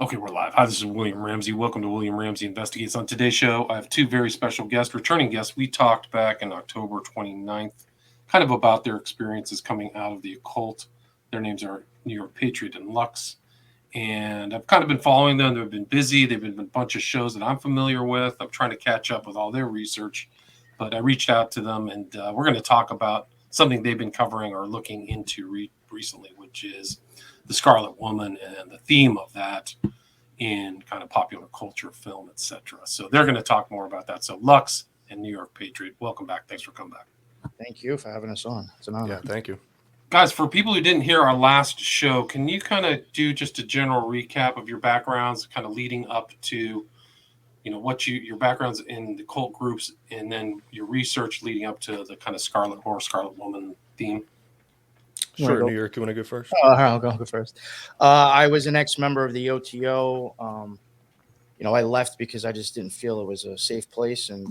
Okay, we're live. Hi, this is William Ramsey. Welcome to William Ramsey Investigates. On today's show, I have two very special guests, returning guests. We talked back in October 29th, kind of about their experiences coming out of the occult. Their names are New York Patriot and Lux. And I've kind of been following them. They've been busy. They've been a bunch of shows that I'm familiar with. I'm trying to catch up with all their research. But I reached out to them, and we're going to talk about something they've been covering or looking into recently, which is the Scarlet Woman and the theme of that in kind of popular culture, film, etc. So they're going to talk more about that. So Lux and New York Patriot, welcome back. Thanks for coming back. Thank you for having us on. It's an honor. Yeah, thank you. Guys, for people who didn't hear our last show, can you kind of do just a general recap of your backgrounds, kind of leading up to, what your backgrounds in the cult groups, and then your research leading up to the kind of Scarlet Woman theme? Sure, New York, you want to go first? I'll go first. I was an ex-member of the OTO. I left because I just didn't feel it was a safe place, and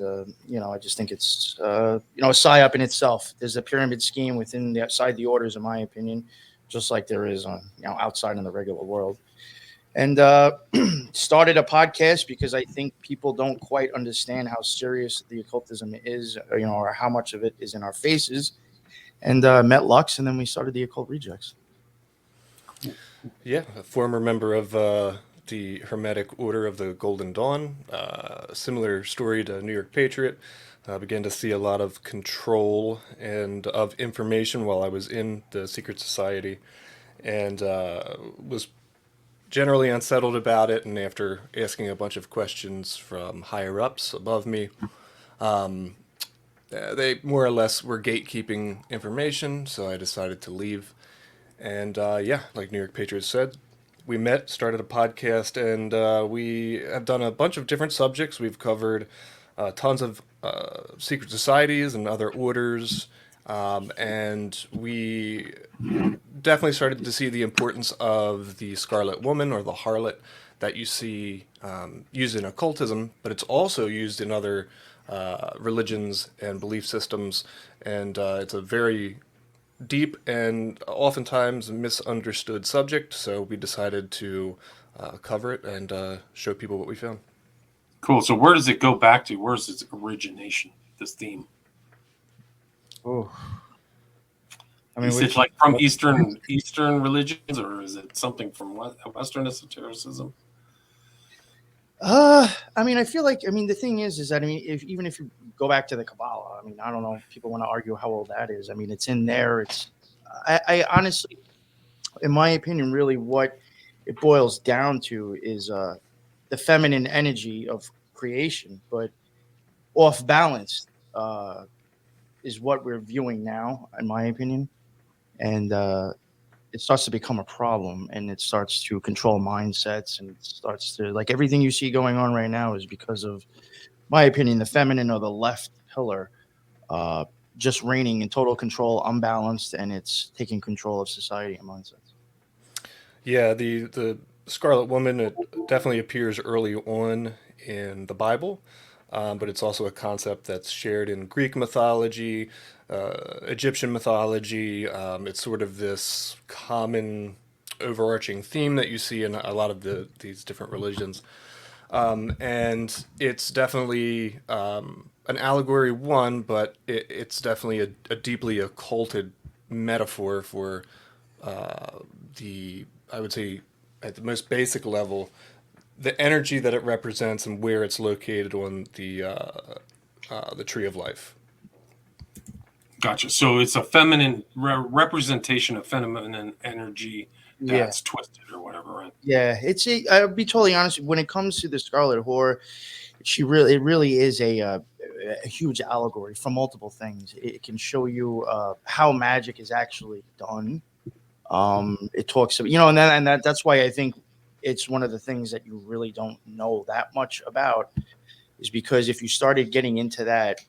I just think it's a psyop in itself. There's a pyramid scheme outside the orders, in my opinion, just like there is on outside in the regular world. And started a podcast because I think people don't quite understand how serious the occultism is, or how much of it is in our faces. And met Lux, and then we started the Occult Rejects. Yeah, a former member of the Hermetic Order of the Golden Dawn. Similar story to New York Patriot. Began to see a lot of control and of information while I was in the secret society, and was generally unsettled about it. And after asking a bunch of questions from higher ups above me, they more or less were gatekeeping information, so I decided to leave. And like New York Patriots said, we met, started a podcast, and we have done a bunch of different subjects. We've covered tons of secret societies and other orders, and we definitely started to see the importance of the Scarlet Woman, or the harlot, that you see used in occultism, but it's also used in other religions and belief systems, and it's a very deep and oftentimes misunderstood subject, so we decided to cover it and show people what we found. Cool. So where does it go back to? Where's its origination, this theme? Oh, Is it like from Eastern religions, or is it something from Western esotericism? I feel like, the thing is that, even if you go back to the Kabbalah, I don't know if people want to argue how old that is. It's in there. I honestly, in my opinion, really what it boils down to is the feminine energy of creation, but off balance is what we're viewing now, in my opinion. And it starts to become a problem, and it starts to control mindsets, and it starts to, like, everything you see going on right now is because of, my opinion, the feminine or the left pillar just reigning in total control, unbalanced, and it's taking control of society and mindsets. Yeah, the Scarlet Woman, it definitely appears early on in the Bible, but it's also a concept that's shared in Greek mythology, Egyptian mythology. It's sort of this common overarching theme that you see in a lot of these different religions. And it's definitely an allegory, but it's definitely a deeply occulted metaphor for I would say, at the most basic level, the energy that it represents and where it's located on the tree of life. Gotcha. So it's a feminine representation of feminine energy that's twisted or whatever, right? Yeah, I'll be totally honest. When it comes to the Scarlet Whore, it really is a huge allegory for multiple things. It can show you how magic is actually done. It talks about, that's why I think it's one of the things that you really don't know that much about, is because if you started getting into that,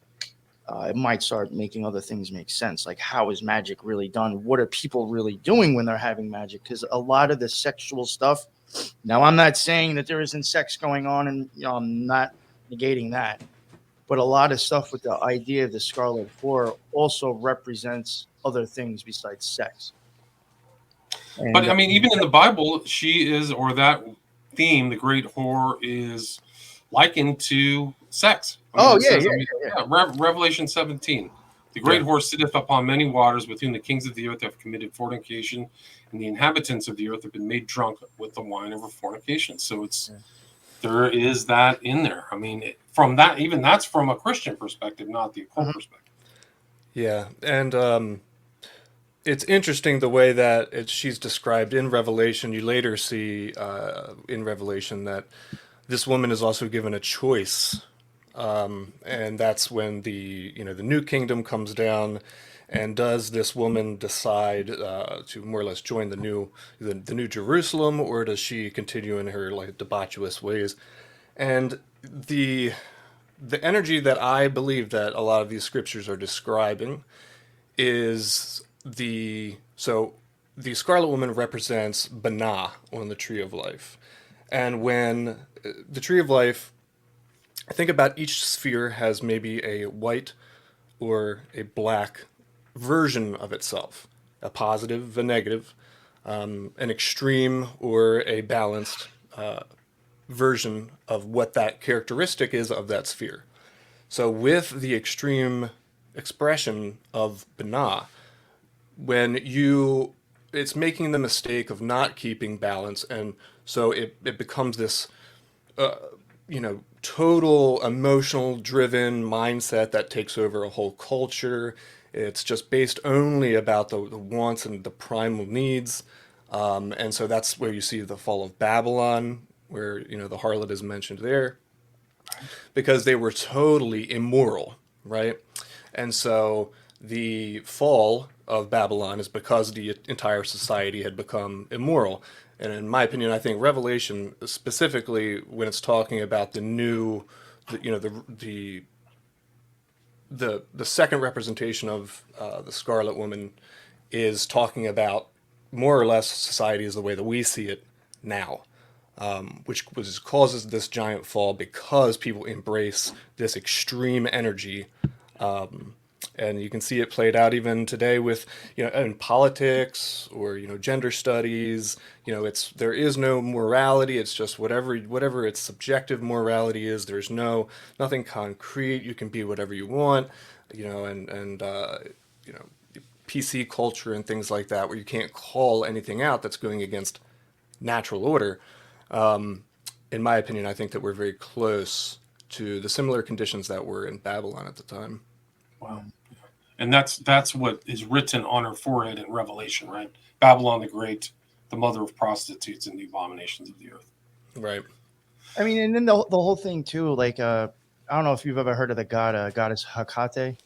it might start making other things make sense. Like, how is magic really done? What are people really doing when they're having magic? Because a lot of the sexual stuff, now I'm not saying that there isn't sex going on, and I'm not negating that, but a lot of stuff with the idea of the Scarlet Whore also represents other things besides sex. But even in the Bible, she is, or that theme, the great whore, is likened to sex. Oh, It yeah, says, yeah, yeah. Revelation 17. The great Yeah. whore sitteth upon many waters, with whom the kings of the earth have committed fornication, and the inhabitants of the earth have been made drunk with the wine of her fornication. So there is that in there. I mean, from that, even that's from a Christian perspective, not the occult Mhm. perspective. Yeah, and it's interesting the way that she's described in Revelation. You later see in Revelation that this woman is also given a choice, and that's when the new kingdom comes down. And does this woman decide to more or less join the new Jerusalem, or does she continue in her like debaucherous ways? And the energy that I believe that a lot of these scriptures are describing is the Scarlet Woman represents Banah on the Tree of Life. And when the Tree of Life, I think about each sphere has maybe a white or a black version of itself, a positive, a negative, an extreme or a balanced version of what that characteristic is of that sphere. So with the extreme expression of Banah, when you it's making the mistake of not keeping balance, and so it becomes this total emotional driven mindset that takes over a whole culture. It's just based only about the wants and the primal needs, and so that's where you see the fall of Babylon, where the harlot is mentioned there, because they were totally immoral, right? And so the fall of Babylon is because the entire society had become immoral. And in my opinion, I think Revelation, specifically when it's talking about the new, the second representation of the Scarlet Woman, is talking about more or less society is the way that we see it now, which causes this giant fall because people embrace this extreme energy. And you can see it played out even today with, in politics or, gender studies. There is no morality. It's just whatever its subjective morality is. There's nothing concrete. You can be whatever you want, and PC culture and things like that, where you can't call anything out that's going against natural order. In my opinion, I think that we're very close to the similar conditions that were in Babylon at the time. Wow. And that's what is written on her forehead in Revelation, right? Babylon the Great, the mother of prostitutes and the abominations of the earth. Right. I mean, and then the whole thing too, like I don't know if you've ever heard of the goddess Hecate,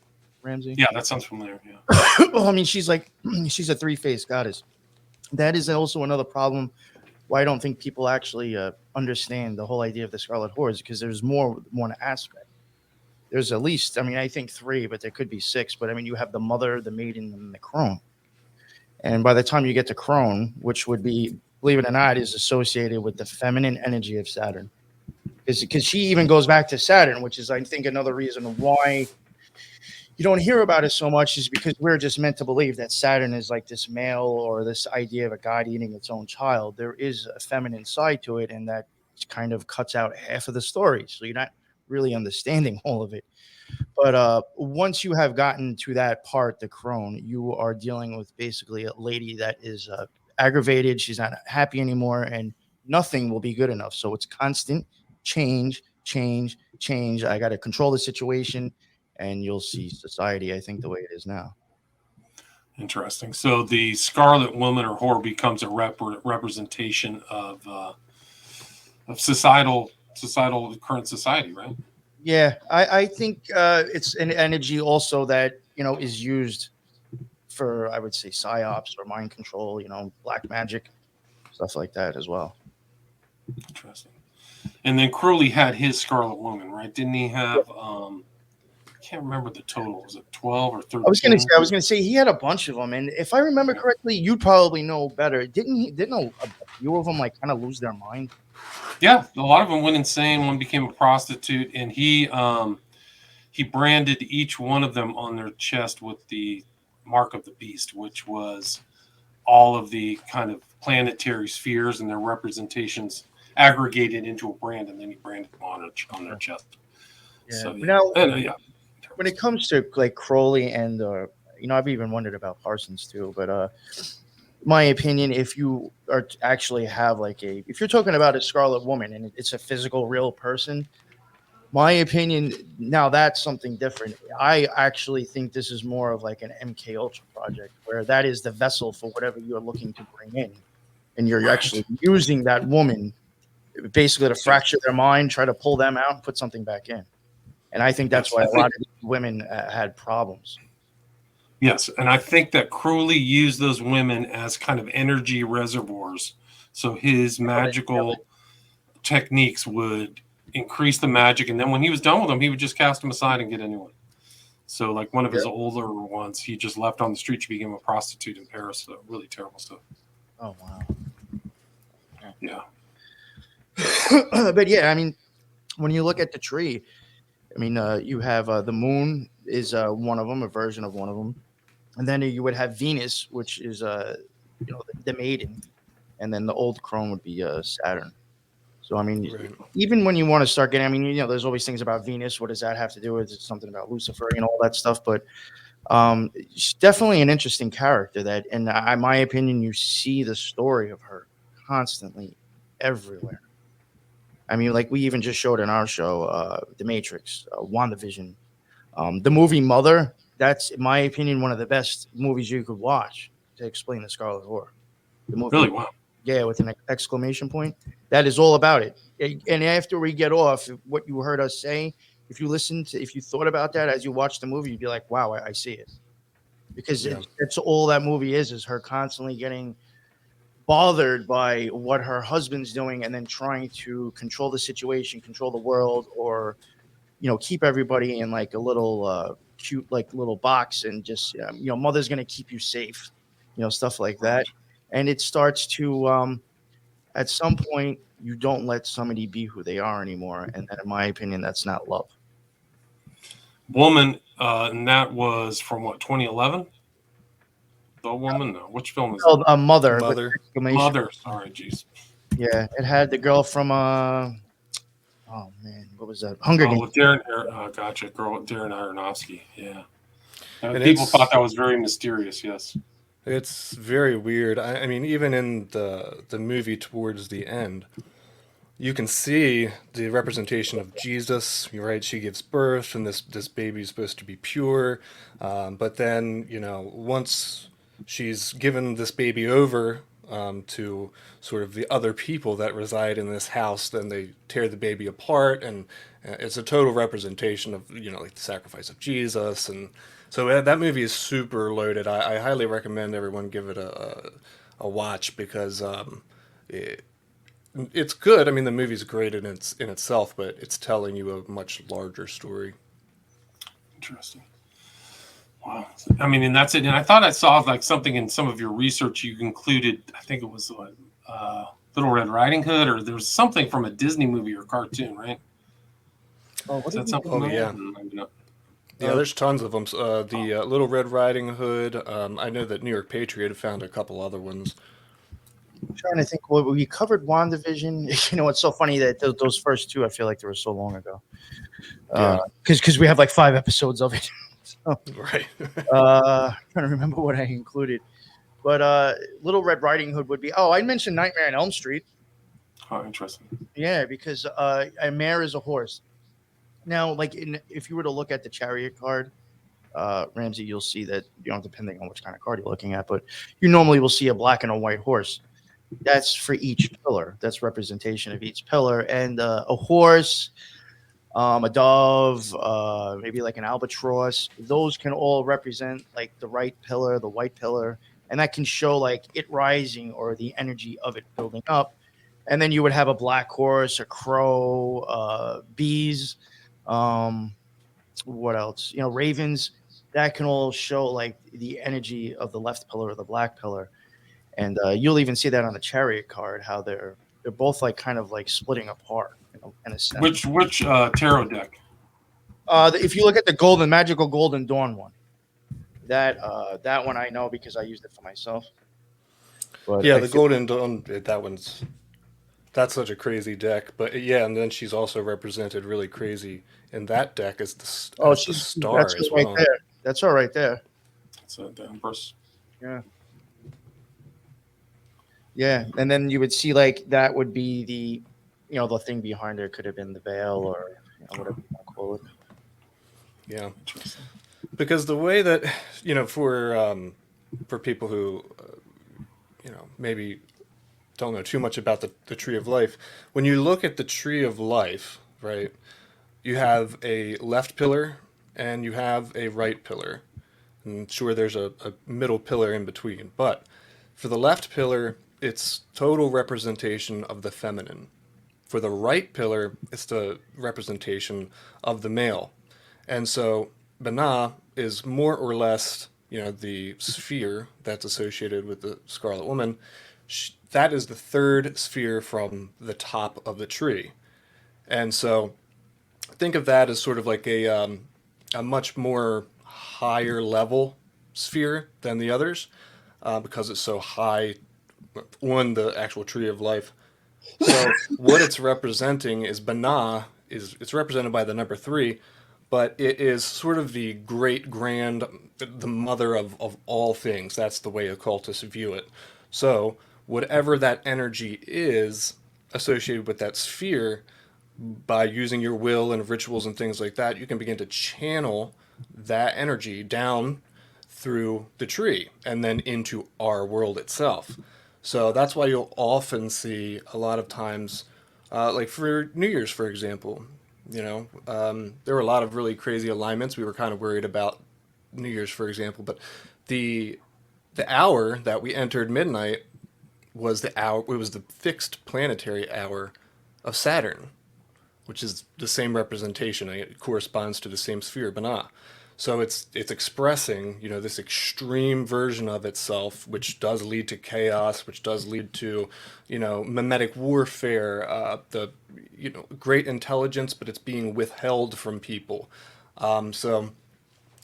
Ramsey. Yeah, that sounds familiar. Yeah. Well, I mean, she's she's a three-faced goddess. That is also another problem why I don't think people actually understand the whole idea of the Scarlet Whore, because there's one aspect. There's at least, I mean, I think three, but there could be six. But I mean, you have the mother, the maiden, and the crone. And by the time you get to crone, which would be, believe it or not, is associated with the feminine energy of Saturn, because she even goes back to Saturn, which is, I think, another reason why you don't hear about it so much, is because we're just meant to believe that Saturn is like this male, or this idea of a god eating its own child. There is a feminine side to it, and that kind of cuts out half of the story. So you're not really understanding all of it. But once you have gotten to that part, the crone, you are dealing with basically a lady that is aggravated. She's not happy anymore, and nothing will be good enough. So it's constant change, change, change. I got to control the situation, and you'll see society, I think, the way it is now. Interesting. So the Scarlet Woman or whore becomes a representation of societal current society, right? Yeah, I think it's an energy also that is used for, I would say, psyops or mind control. Black magic, stuff like that as well. Interesting. And then Crowley had his Scarlet Woman, right? Didn't he have? I can't remember the total. Was it 12 or 13? I was gonna say he had a bunch of them, and if I remember correctly, you'd probably know better. Didn't a few of them like kind of lose their mind? Yeah, a lot of them went insane. One became a prostitute, and he branded each one of them on their chest with the mark of the beast, which was all of the kind of planetary spheres and their representations aggregated into a brand, and then you brand them on their chest. Yeah. So Now, yeah. when it comes to like Crowley and I've even wondered about Parsons too, but my opinion, if you are to actually have if you're talking about a Scarlet Woman and it's a physical real person, my opinion, now that's something different. I actually think this is more of like an MK Ultra project where that is the vessel for whatever you're looking to bring in, and you're actually using that woman basically to fracture their mind, try to pull them out and put something back in. And I think that's why a lot of these women had problems. Yes, and I think that Crowley used those women as kind of energy reservoirs. So his magical techniques would increase the magic, and then when he was done with them, he would just cast them aside and get a new one. So, like one of his older ones, he just left on the street. She became a prostitute in Paris. So, really terrible stuff. Oh wow. Yeah. But yeah, I mean, when you look at the tree, I mean, you have the moon is one of them, a version of one of them, and then you would have Venus, which is the maiden, and then the old crone would be Saturn. So I mean, even when you want to start getting, I mean, there's always things about Venus. What does that have to do with it? It's something about Lucifer and all that stuff? But she's definitely an interesting character. That, in my opinion, you see the story of her constantly everywhere. I mean, like we even just showed in our show, The Matrix, WandaVision, the movie Mother. That's, in my opinion, one of the best movies you could watch to explain the Scarlet Whore. The movie, really, wow. Yeah, with an exclamation point. That is all about it. And after we get off, what you heard us say, if you thought about that as you watch the movie, you'd be like, wow, I see it. Because it's all that movie is her constantly getting bothered by what her husband's doing and then trying to control the situation, control the world, or keep everybody in like a little cute like little box, and just mother's going to keep you safe, stuff like that. And it starts to at some point you don't let somebody be who they are anymore, and in my opinion that's not love. Woman, and that was from what, 2011? The Woman? No, which film is a mother. Mother. Sorry, jeez. Yeah, it had the girl from oh man, what was that? Hunger Games. With Darren, gotcha, girl with Darren Aronofsky. Yeah, And people thought that was very mysterious. Yes, it's very weird. I mean, even in the movie towards the end, you can see the representation of Jesus. You're right; she gives birth, and this baby is supposed to be pure. But then, once she's given this baby over to sort of the other people that reside in this house, then they tear the baby apart, and it's a total representation of like the sacrifice of Jesus. And so that movie is super loaded. I highly recommend everyone give it a watch, because it's good. I mean, the movie's great in itself, but it's telling you a much larger story. Interesting. Wow. I mean, and that's it. And I thought I saw like something in some of your research. You included, I think it was Little Red Riding Hood, or there was something from a Disney movie or cartoon, right? Is that something? Oh, yeah. Yeah, there's tons of them. The Little Red Riding Hood. I know that New York Patriot found a couple other ones. I'm trying to think. Well, we covered WandaVision. It's so funny that those first two, I feel like they were so long ago. Because we have like 5 episodes of it. So, right. I'm trying to remember what I included. But Little Red Riding Hood would be. Oh, I mentioned Nightmare on Elm Street. Oh, interesting. Yeah, because a mare is a horse. Now, like if you were to look at the chariot card, Ramsey, you'll see that, depending on which kind of card you're looking at, but you normally will see a black and a white horse. That's for each pillar. That's representation of each pillar. And a horse, a dove, maybe like an albatross, those can all represent like the right pillar, the white pillar, and that can show like it rising or the energy of it building up. And then you would have a black horse, a crow, bees, what else? Ravens. That can all show like the energy of the left pillar or the black pillar. And you'll even see that on the chariot card, how they're both like kind of like splitting apart in a sense. Which tarot deck? If you look at the magical golden dawn one, that one I know because I used it for myself. But yeah, the golden dawn, that one's That's such a crazy deck. But yeah, and then she's also represented really crazy in that deck as Oh, the that's star her as right well. there. That's her right there. So the Empress. Yeah. Yeah. And then you would see like that would be the, the thing behind her could have been the veil or whatever you want to call it. Yeah, Interesting. because the way that for people who maybe don't know too much about the tree of life, when you look at the tree of life, right, you have a left pillar and you have a right pillar. And sure, there's a middle pillar in between. But for the left pillar, it's total representation of the feminine. For the right pillar, it's the representation of the male. And so Bana is more or less, the sphere that's associated with the Scarlet Woman. That is the third sphere from the top of the tree. And so think of that as sort of like a much more higher level sphere than the others because it's so high on the actual tree of life. So what it's representing is Bana is it's represented by the number three, but it is sort of the great grand, the mother of all things. That's the way occultists view it. So whatever that energy is associated with that sphere, by using your will and rituals and things like that, you can begin to channel that energy down through the tree and then into our world itself. So that's why you'll often see a lot of times, like for New Year's, for example, there were a lot of really crazy alignments. We were kind of worried about New Year's, for example, but the the hour that we entered midnight was the hour. It was the fixed planetary hour of Saturn, which is the same representation. It corresponds to the same sphere, Bana. So it's expressing, this extreme version of itself, which does lead to chaos, which does lead to, mimetic warfare, great intelligence, but it's being withheld from people. So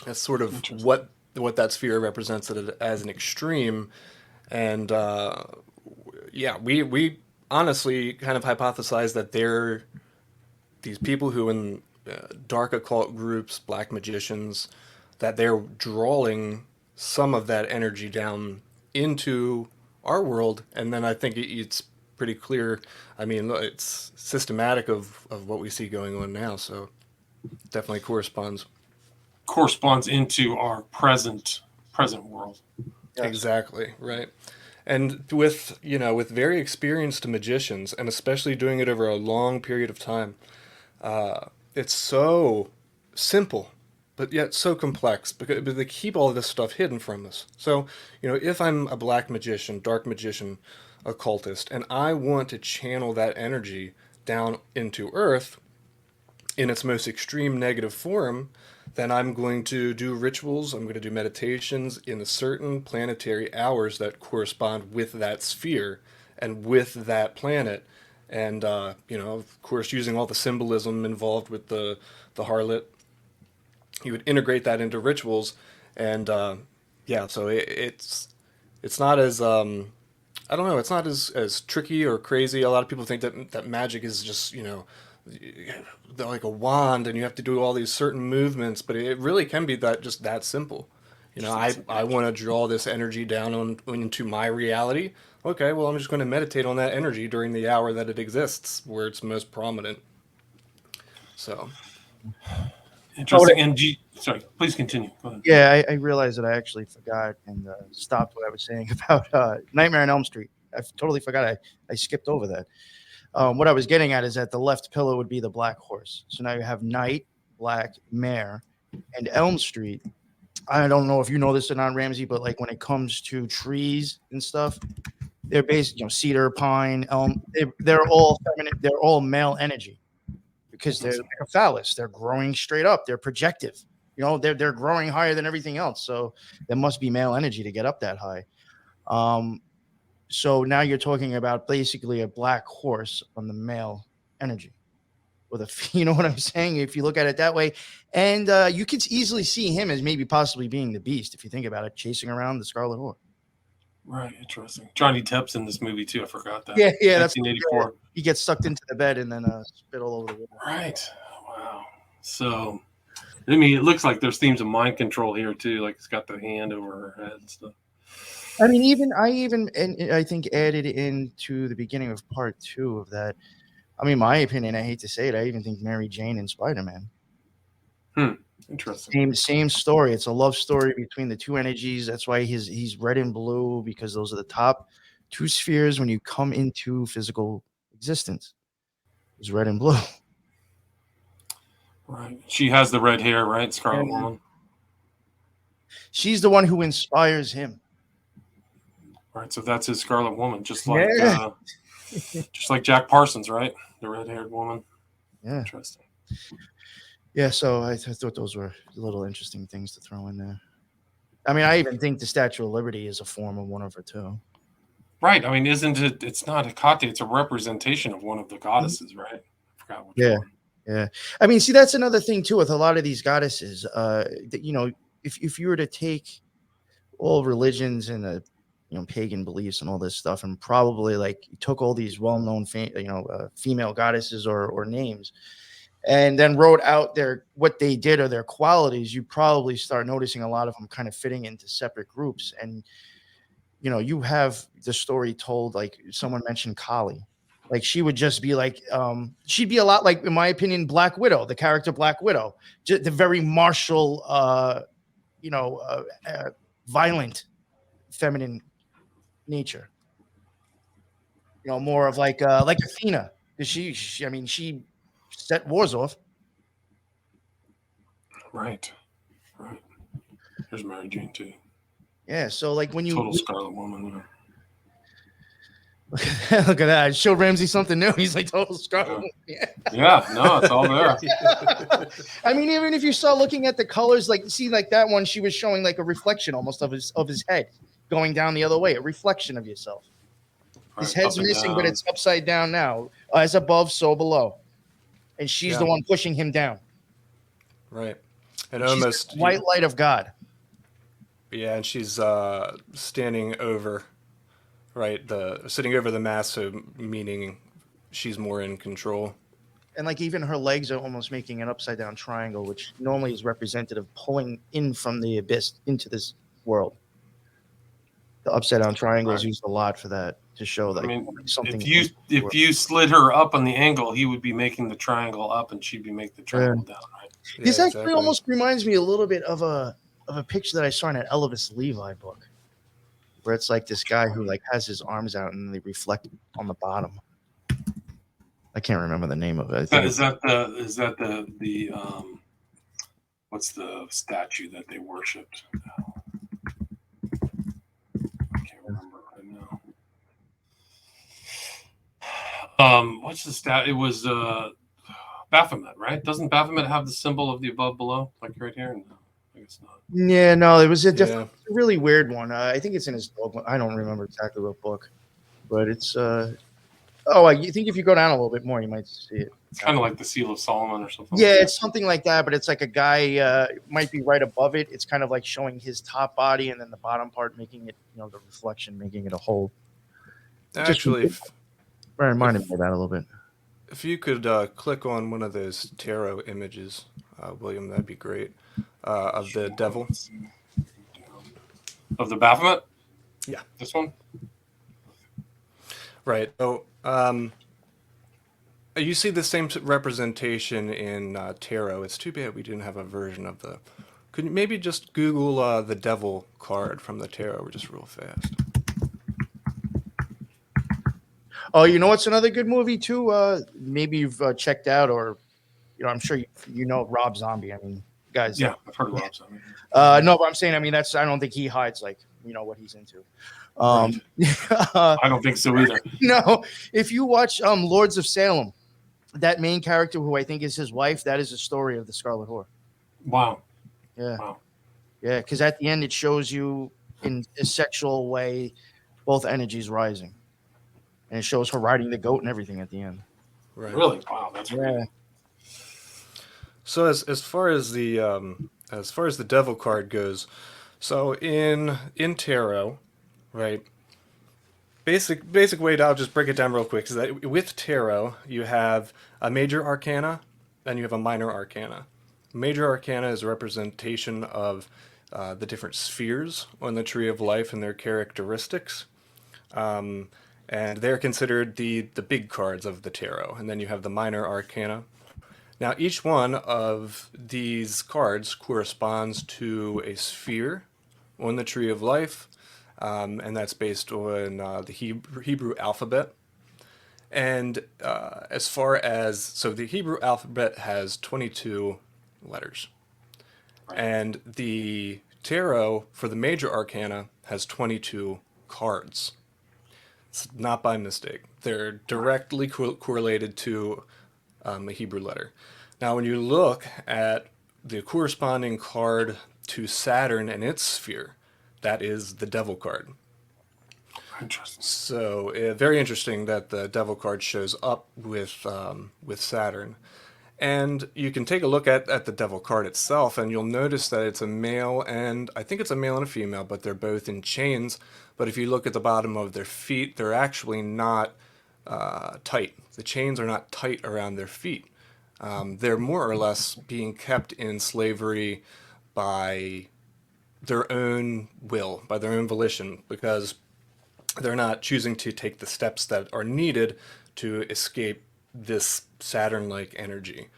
that's sort of Interesting. what that sphere represents it as an extreme, and yeah, we honestly kind of hypothesize that these people who in dark occult groups, black magicians, that they're drawing some of that energy down into our world, and then I think it's pretty clear. I mean, it's systematic of what we see going on now, so definitely corresponds. Corresponds into our present world. Yes. Exactly, right. And with very experienced magicians, and especially doing it over a long period of time, it's so simple, but yet so complex because they keep all of this stuff hidden from us. So, if I'm a black magician, dark magician, occultist, and I want to channel that energy down into Earth in its most extreme negative form, then I'm going to do rituals, I'm going to do meditations in the certain planetary hours that correspond with that sphere and with that planet. And, of course, using all the symbolism involved with the harlot, you would integrate that into rituals. And, yeah, so it's not as, I don't know, it's not as tricky or crazy. A lot of people think that magic is just, like a wand and you have to do all these certain movements, but it really can be just that simple. I want to draw this energy down into my reality. Okay, well, I'm just going to meditate on that energy during the hour that it exists, where it's most prominent. So, Interesting. And sorry, please continue. Go ahead. Yeah, I realized that I actually forgot and stopped what I was saying about Nightmare on Elm Street. I totally forgot. I skipped over that. What I was getting at is that the left pillow would be the black horse. So now you have Night, Black, Mare, and Elm Street. I don't know if you know this or not, Ramsey, but like when it comes to trees and stuff, they're based, cedar, pine, elm. They're all feminine. They're all male energy because they're like a phallus. They're growing straight up. They're projective. They're growing higher than everything else. So there must be male energy to get up that high. So now you're talking about basically a black horse on the male energy with you know what I'm saying? If you look at it that way, and you could easily see him as maybe possibly being the beast if you think about it, chasing around the Scarlet Whore. Right, interesting. Johnny Depp's in this movie too. I forgot that. Yeah. That's 1984. he gets sucked into the bed and then spit all over the wall. Right. Wow. So, I mean, it looks like there's themes of mind control here too. Like it's got the hand over her head and stuff. I mean, and I think added into the beginning of part 2 of that. I mean, my opinion, I hate to say it, I even think Mary Jane and Spider-Man. Interesting. Same story. It's a love story between the two energies. That's why he's red and blue, because those are the top 2 spheres when you come into physical existence. It's red and blue. Right. She has the red hair, right? Scarlet Woman. She's the one who inspires him. Right. So that's his Scarlet Woman, just like Jack Parsons, right? The red-haired woman. Yeah. Interesting. Yeah, so I thought those were little interesting things to throw in there. I mean, I even think the Statue of Liberty is a form of one of her too. Right. I mean, isn't it? It's not a Hecate. It's a representation of one of the goddesses, right? I forgot which one. Yeah. I mean, see, that's another thing too with a lot of these goddesses. That, you know, if you were to take all religions and pagan beliefs and all this stuff, and probably like took all these well-known female goddesses or names, and then wrote out what they did or their qualities, you probably start noticing a lot of them kind of fitting into separate groups. And you have the story told, like someone mentioned Kali, like she would just be like she'd be a lot like, in my opinion, Black Widow, the character Black Widow, just the very martial violent feminine nature, more of like Athena, because she set wars off. Right. There's Mary Jane too. Yeah, so like when you Total Scarlet Woman. look at that, I showed Ramsey something new. He's like total Scarlet Woman. Yeah, no, it's all there. I mean, even if you start looking at the colors, like see, like that one, she was showing like a reflection almost of his head going down the other way, a reflection of yourself. Right, his head's missing, but it's upside down now, as above, so below, and she's the one pushing him down. Right, and almost the white light of God. Yeah, and she's standing over, sitting over the mass, so meaning she's more in control. And like even her legs are almost making an upside down triangle, which normally is representative of pulling in from the abyss into this world. The upside down triangle is used a lot for that, to show that. I mean, something. If you slid her up on the angle, he would be making the triangle up, and she'd be making the triangle down, right? Yeah, this actually almost reminds me a little bit of a picture that I saw in an Elvis Levi book, where it's like this guy who like has his arms out and they reflect on the bottom. I can't remember the name of it. Is that the what's the statue that they worshipped? I can't remember right now. What's the stat? It was Baphomet, right? Doesn't Baphomet have the symbol of the above below, like right here? No, I guess not. Yeah, no, it was a different, really weird one. I think it's in his book. I don't remember exactly what book, but it's. You think if you go down a little bit more, you might see it. It's kind of like the Seal of Solomon or something. Yeah, it's something like that, but it's like a guy might be right above it. It's kind of like showing his top body and then the bottom part making it, the reflection, making it a whole. Actually, reminded me of that a little bit. If you could click on one of those tarot images, William, that'd be great. Of the devil. Of the Baphomet? Yeah. This one? Right. Oh, you see the same representation in tarot. It's too bad we didn't have a version of the. Could you maybe just Google the devil card from the tarot just real fast? Oh, you know what's another good movie too? Maybe you've checked out, or I'm sure you know Rob Zombie. I mean, guys. Yeah, I've heard of Rob Zombie. No, but I'm saying, I don't think he hides like what he's into. Right. I don't think so either. No, if you watch Lords of Salem, that main character who I think is his wife, that is a story of the Scarlet Whore. Wow. Yeah. Wow. Yeah, because at the end it shows you in a sexual way both energies rising, and it shows her riding the goat and everything at the end. Right. Really? Wow, that's great. So as far as the devil card goes, so in tarot, right, basic way to, I'll just break it down real quick, is that with tarot you have a major arcana and you have a minor arcana. Major arcana is a representation of the different spheres on the tree of life and their characteristics, and they're considered the big cards of the tarot. And then you have the minor arcana. Now each one of these cards corresponds to a sphere on the tree of life, and that's based on the Hebrew alphabet. And as far as, so the Hebrew alphabet has 22 letters. Right. And the tarot for the major arcana has 22 cards. It's not by mistake. They're directly correlated to a Hebrew letter. Now, when you look at the corresponding card to Saturn and its sphere, that is the Devil card. Interesting. So very interesting that the Devil card shows up with Saturn. And you can take a look at the Devil card itself, and you'll notice that it's a male, and I think it's a male and a female, but they're both in chains. But if you look at the bottom of their feet, they're actually not tight. The chains are not tight around their feet. They're more or less being kept in slavery by their own will, by their own volition, because they're not choosing to take the steps that are needed to escape this Saturn-like energy.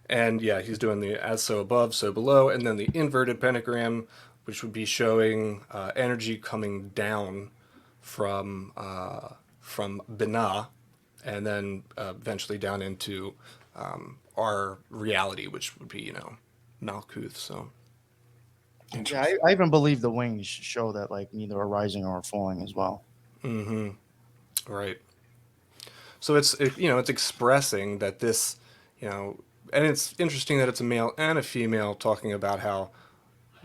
And yeah, he's doing the as so above, so below, and then the inverted pentagram, which would be showing energy coming down from Binah, and then eventually down into our reality, which would be, Malkuth. So Yeah, I even believe the wings show that like neither are rising or falling as well. Mm-hmm. Right. So it's expressing that this, and it's interesting that it's a male and a female talking about how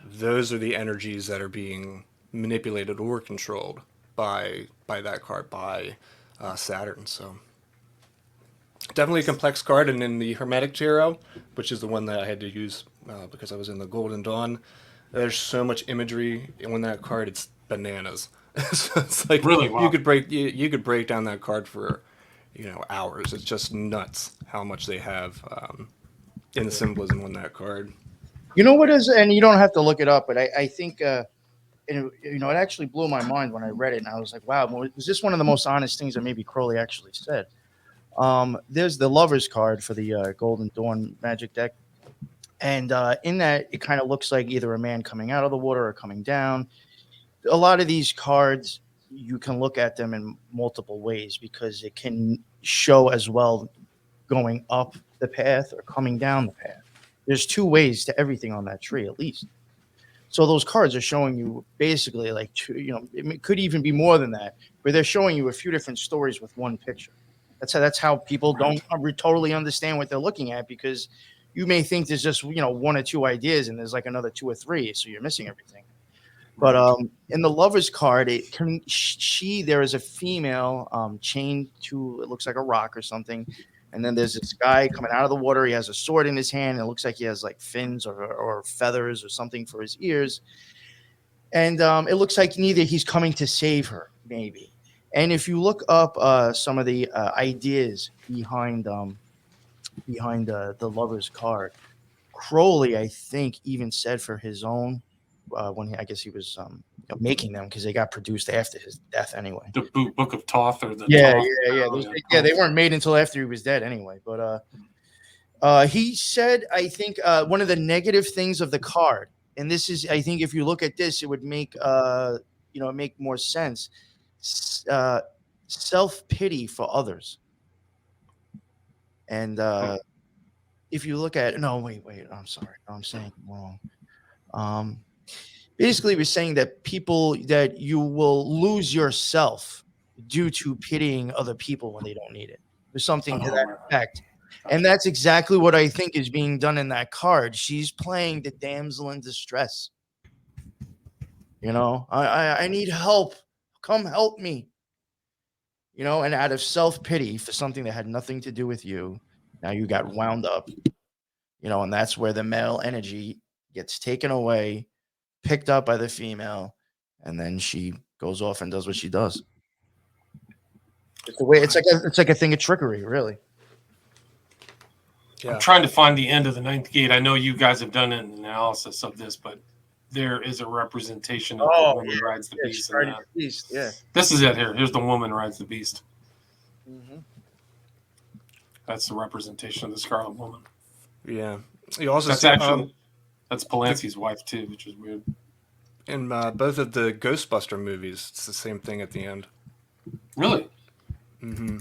those are the energies that are being manipulated or controlled by that card, by Saturn. So definitely a complex card. And in the Hermetic Tarot, which is the one that I had to use because I was in the Golden Dawn, there's so much imagery on that card, it's bananas. So it's like Really? Wow. you could break down that card for hours. It's just nuts how much they have in the symbolism on that card. You know what is, and you don't have to look it up, but I think it actually blew my mind when I read it, and I was like, wow, was this one of the most honest things that maybe Crowley actually said? There's the Lover's card for the Golden Dawn magic deck, and in that it kind of looks like either a man coming out of the water or coming down. A lot of these cards, you can look at them in multiple ways because it can show as well going up the path or coming down the path. There's two ways to everything on that tree, at least. So those cards are showing you basically like two, it could even be more than that, but they're showing you a few different stories with one picture. That's how people don't totally understand what they're looking at, because you may think there's just one or two ideas and there's like another two or three, so you're missing everything. But in the Lover's card, there is a female chained to, it looks like a rock or something, and then there's this guy coming out of the water. He has a sword in his hand, and it looks like he has like fins or feathers or something for his ears. And it looks like neither he's coming to save her, maybe. And if you look up some of the ideas behind the Lover's card, Crowley, I think, even said for his own, when I guess he was making them, because they got produced after his death anyway. The Book of Thoth, or the Thoth, they weren't made until after he was dead anyway. But he said, I think one of the negative things of the card, and this is, I think, if you look at this, it would make make more sense. Self-pity for others, and if you look at wait, I'm sorry, I'm saying it wrong. Basically, we're saying that that you will lose yourself due to pitying other people when they don't need it. There's something to that effect. And that's exactly what I think is being done in that card. She's playing the damsel in distress. I need help. Come help me. And out of self-pity for something that had nothing to do with you, now you got wound up. And that's where the male energy gets taken away, picked up by the female, and then she goes off and does what she does. It's the way. It's like a thing of trickery, really. Yeah. I'm trying to find the end of the ninth gate. I know you guys have done an analysis of this, but there is a representation of the woman rides the beast. In that. Beast. Yeah. This is it here. Here's the woman rides the beast. Mm-hmm. That's the representation of the Scarlet Woman. Yeah. You also That's see, actually that's Polanski's wife too, which is weird. in both of the Ghostbuster movies, it's the same thing at the end. Really? Mm-hmm.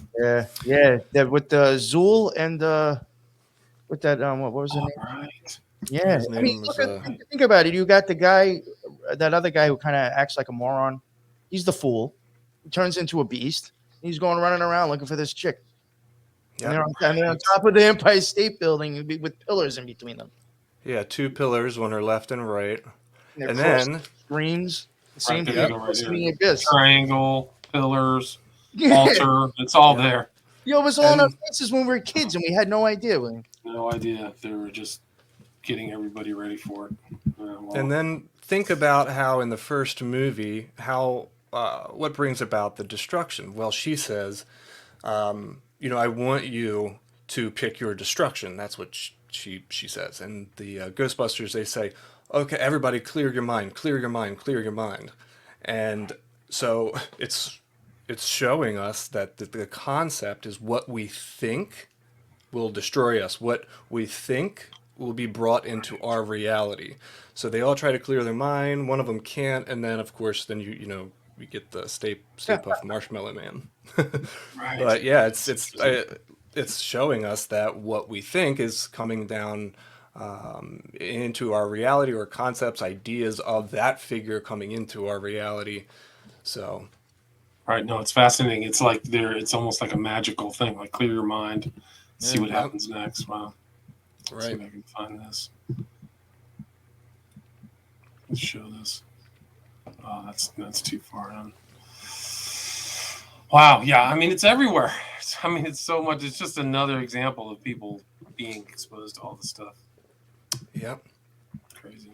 Yeah. That with the Zool and with that what was his name? Right. Yeah. His name was, think about it. You got the guy, that other guy who kind of acts like a moron. He's the fool. He turns into a beast. He's going running around looking for this chick. Yep. And they're on top of the Empire State Building with pillars in between them. Yeah, two pillars, one are left and right. And, And then screens. The same Right, thing. right here. The abyss. Triangle, pillars, altar. It's all there. Yo, it was all on our faces when we were kids, and we had no idea. No idea. They were just getting everybody ready for it. And then think about how in the first movie, how what brings about the destruction. Well, she says, I want you to pick your destruction. That's what she says. And the Ghostbusters, they say, okay, everybody clear your mind, clear your mind, clear your mind. And so it's showing us that the concept is what we think will destroy us, what we think will be brought into our reality. So they all try to clear their mind. One of them can't, and then of course, then we get the Stay Puft Marshmallow Man. Right. But yeah, it's showing us that what we think is coming down into our reality, or concepts, ideas of that figure coming into our reality. So. Right. No, it's fascinating. It's like it's almost like a magical thing. Like clear your mind, see what happens next. Wow. Let's see if I can find this. Let's show this. Oh, that's too far in. Wow. Yeah. I mean, it's everywhere. It's so much. It's just another example of people being exposed to all this stuff. Yep. Crazy.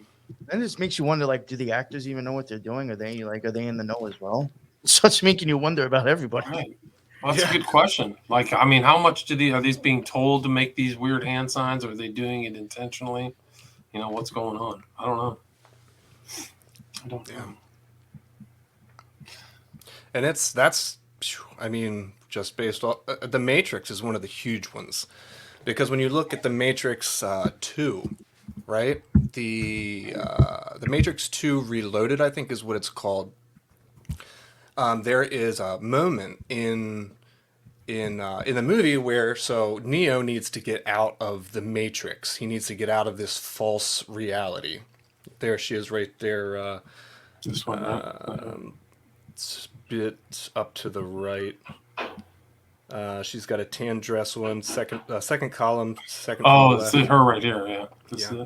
And it just makes you wonder, like, do the actors even know what they're doing? Are they in the know as well? It starts making you wonder about everybody. Right. Well, that's a good question. Like, how much are these being told to make these weird hand signs, or are they doing it intentionally? What's going on? I don't know. And that's just based off the Matrix is one of the huge ones, because when you look at the Matrix 2, right? The Matrix 2 Reloaded, I think, is what it's called. There is a moment in the movie where Neo needs to get out of the Matrix. He needs to get out of this false reality. There she is, right there. This one. It's a bit up to the right. She's got a tan dress on second column, second. Oh, it's her right here. Yeah.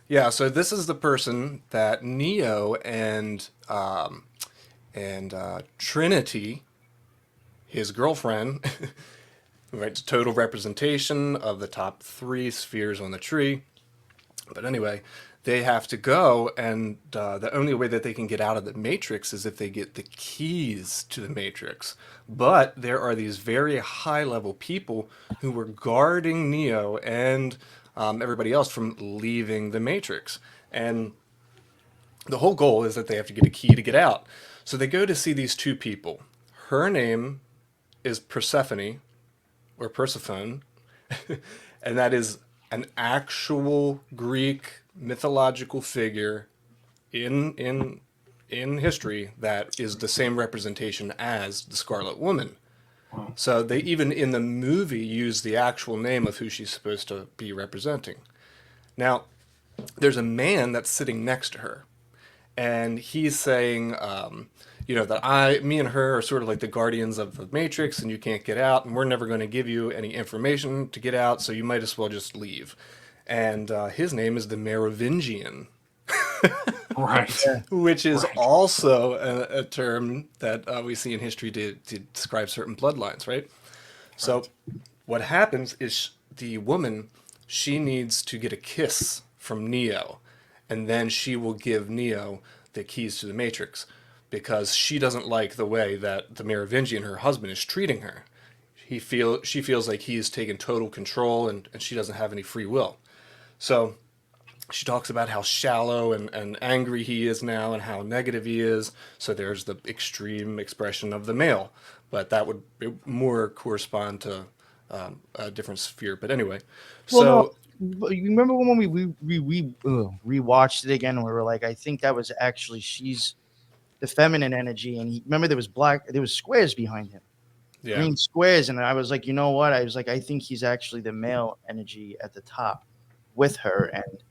Yeah. So this is the person that Neo and Trinity, his girlfriend, right? Total representation of the top 3 spheres on the tree. But anyway, they have to go, and the only way that they can get out of the Matrix is if they get the keys to the Matrix. But there are these very high-level people who were guarding Neo and everybody else from leaving the Matrix. And the whole goal is that they have to get a key to get out. So they go to see these 2 people. Her name is Persephone, or Persephone, and that is an actual Greek mythological figure in history that is the same representation as the Scarlet Woman. So they even in the movie use the actual name of who she's supposed to be representing. Now, there's a man that's sitting next to her, and he's saying, that me and her are sort of like the guardians of the Matrix, and you can't get out, and we're never going to give you any information to get out, so you might as well just leave. And his name is the Merovingian. Right. Which is also a term that we see in history to describe certain bloodlines, right? So what happens is the woman, she needs to get a kiss from Neo, and then she will give Neo the keys to the Matrix. because she doesn't like the way that the Merovingian, her husband, is treating her. She feels like he's taken total control, and she doesn't have any free will. So she talks about how shallow and angry he is now and how negative he is. So there's the extreme expression of the male, but that would more correspond to a different sphere. But anyway, Well, so no, but you remember when we rewatched it again? And we were like, I think that was actually she's the feminine energy, and remember there was squares behind him, yeah, green squares, and I was like, you know what? I was like, I think he's actually the male energy at the top with her, and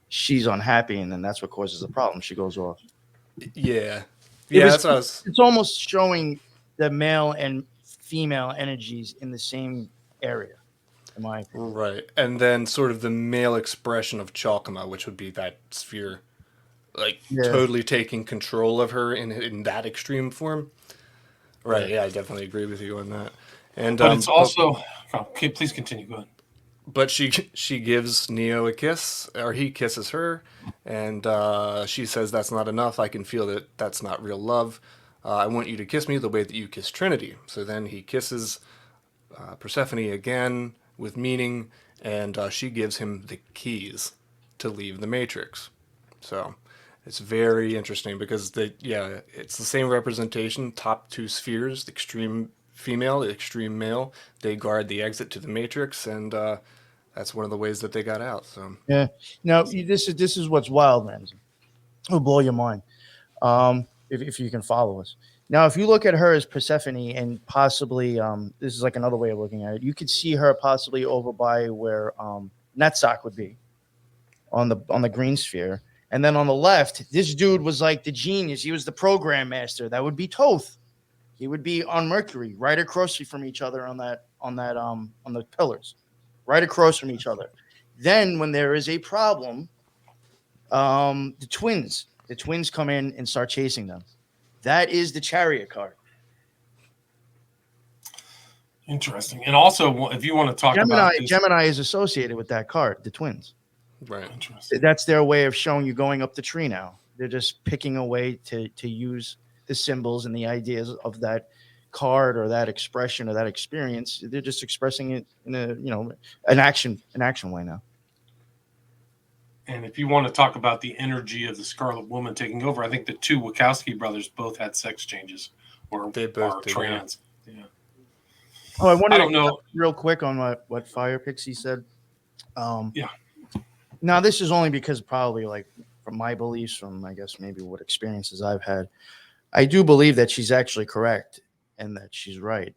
she's unhappy, and then that's what causes the problem. She goes off. yeah, It was that's what I was. It's almost showing the male and female energies in the same area. In my opinion. Right. And then sort of the male expression of Chalkema, which would be that sphere, like Yeah. totally taking control of her in that extreme form. Right. Yeah, I definitely agree with you on that. And But it's also. Okay, please continue. Go ahead. but she gives Neo a kiss, or he kisses her, and she says that's not enough. I can feel that that's not real love. I want you to kiss me the way that you kiss Trinity. So then he kisses Persephone again with meaning, and she gives him the keys to leave the Matrix. So it's very interesting because it's the same representation. Top two spheres, the extreme female, the extreme male, they guard the exit to the Matrix, and that's one of the ways that they got out. So Yeah. Now this is what's wild, man. It'll blow your mind. If you can follow us. Now, if you look at her as Persephone and possibly this is like another way of looking at it, you could see her possibly over by where Netzach would be on the green sphere. And then on the left, this dude was like the genius. He was the program master. That would be Thoth. He would be on Mercury, right across from each other on the pillars, right across from each other. Then when there is a problem, the twins come in and start chasing them. That is the Chariot card. Interesting. And also, if you want to talk about this, Gemini is associated with that card, the twins. right. interesting. That's their way of showing you going up the tree now. They're just picking a way to use the symbols and the ideas of that card or that expression or that experience. They're just expressing it in an action way now. And if you want to talk about the energy of the Scarlet Woman taking over, I think the two Wachowski brothers both had sex changes or They both are did, trans. Yeah. Oh, I don't know. real quick on what Fire Pixie said. Yeah. Now, this is only because probably like from my beliefs, from I guess maybe what experiences I've had, I do believe that she's actually correct and that she's right.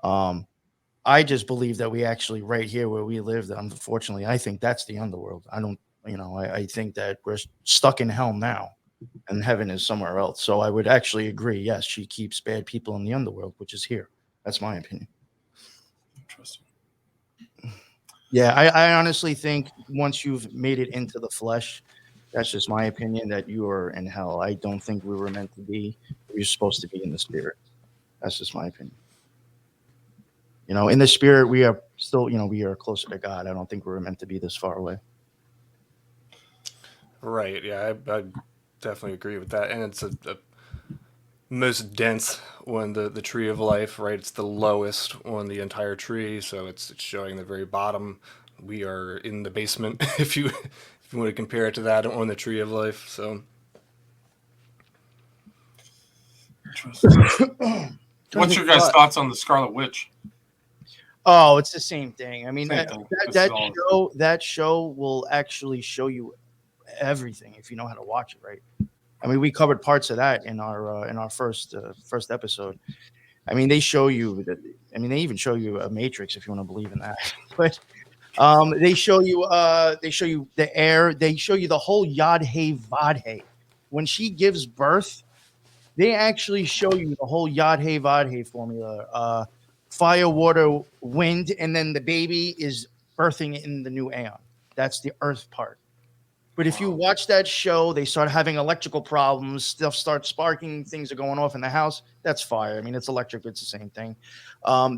I just believe that we actually right here where we live, unfortunately, I think that's the underworld. I think that we're stuck in hell now and heaven is somewhere else. So I would actually agree. Yes, she keeps bad people in the underworld, which is here. That's my opinion. Interesting. Yeah, I honestly think once you've made it into the flesh, that's just my opinion, that you are in hell. I don't think we were meant to be. We're supposed to be in the spirit. That's just my opinion. In the spirit, we are still, we are closer to God. I don't think we were meant to be this far away. Right. Yeah, I definitely agree with that. And it's a most dense on the tree of life, right? It's the lowest on the entire tree, so it's showing the very bottom. We are in the basement, if you want to compare it to that on the tree of life. So Interesting. What's your guys' thoughts on the Scarlet Witch? Oh, it's the same thing. I mean, Same thing. that show will actually show you everything if you know how to watch it, right? I mean, we covered parts of that in our first episode. I mean, they show you that. I mean, they even show you a Matrix if you want to believe in that. But they show you the air. They show you the whole Yad He Vad He. When she gives birth, they actually show you the whole Yad He Vad He formula. Fire, water, wind, and then the baby is birthing in the new aeon. That's the earth part. But if you watch that show, they start having electrical problems, stuff starts sparking, things are going off in the house. That's fire. I mean, it's electric, but it's the same thing.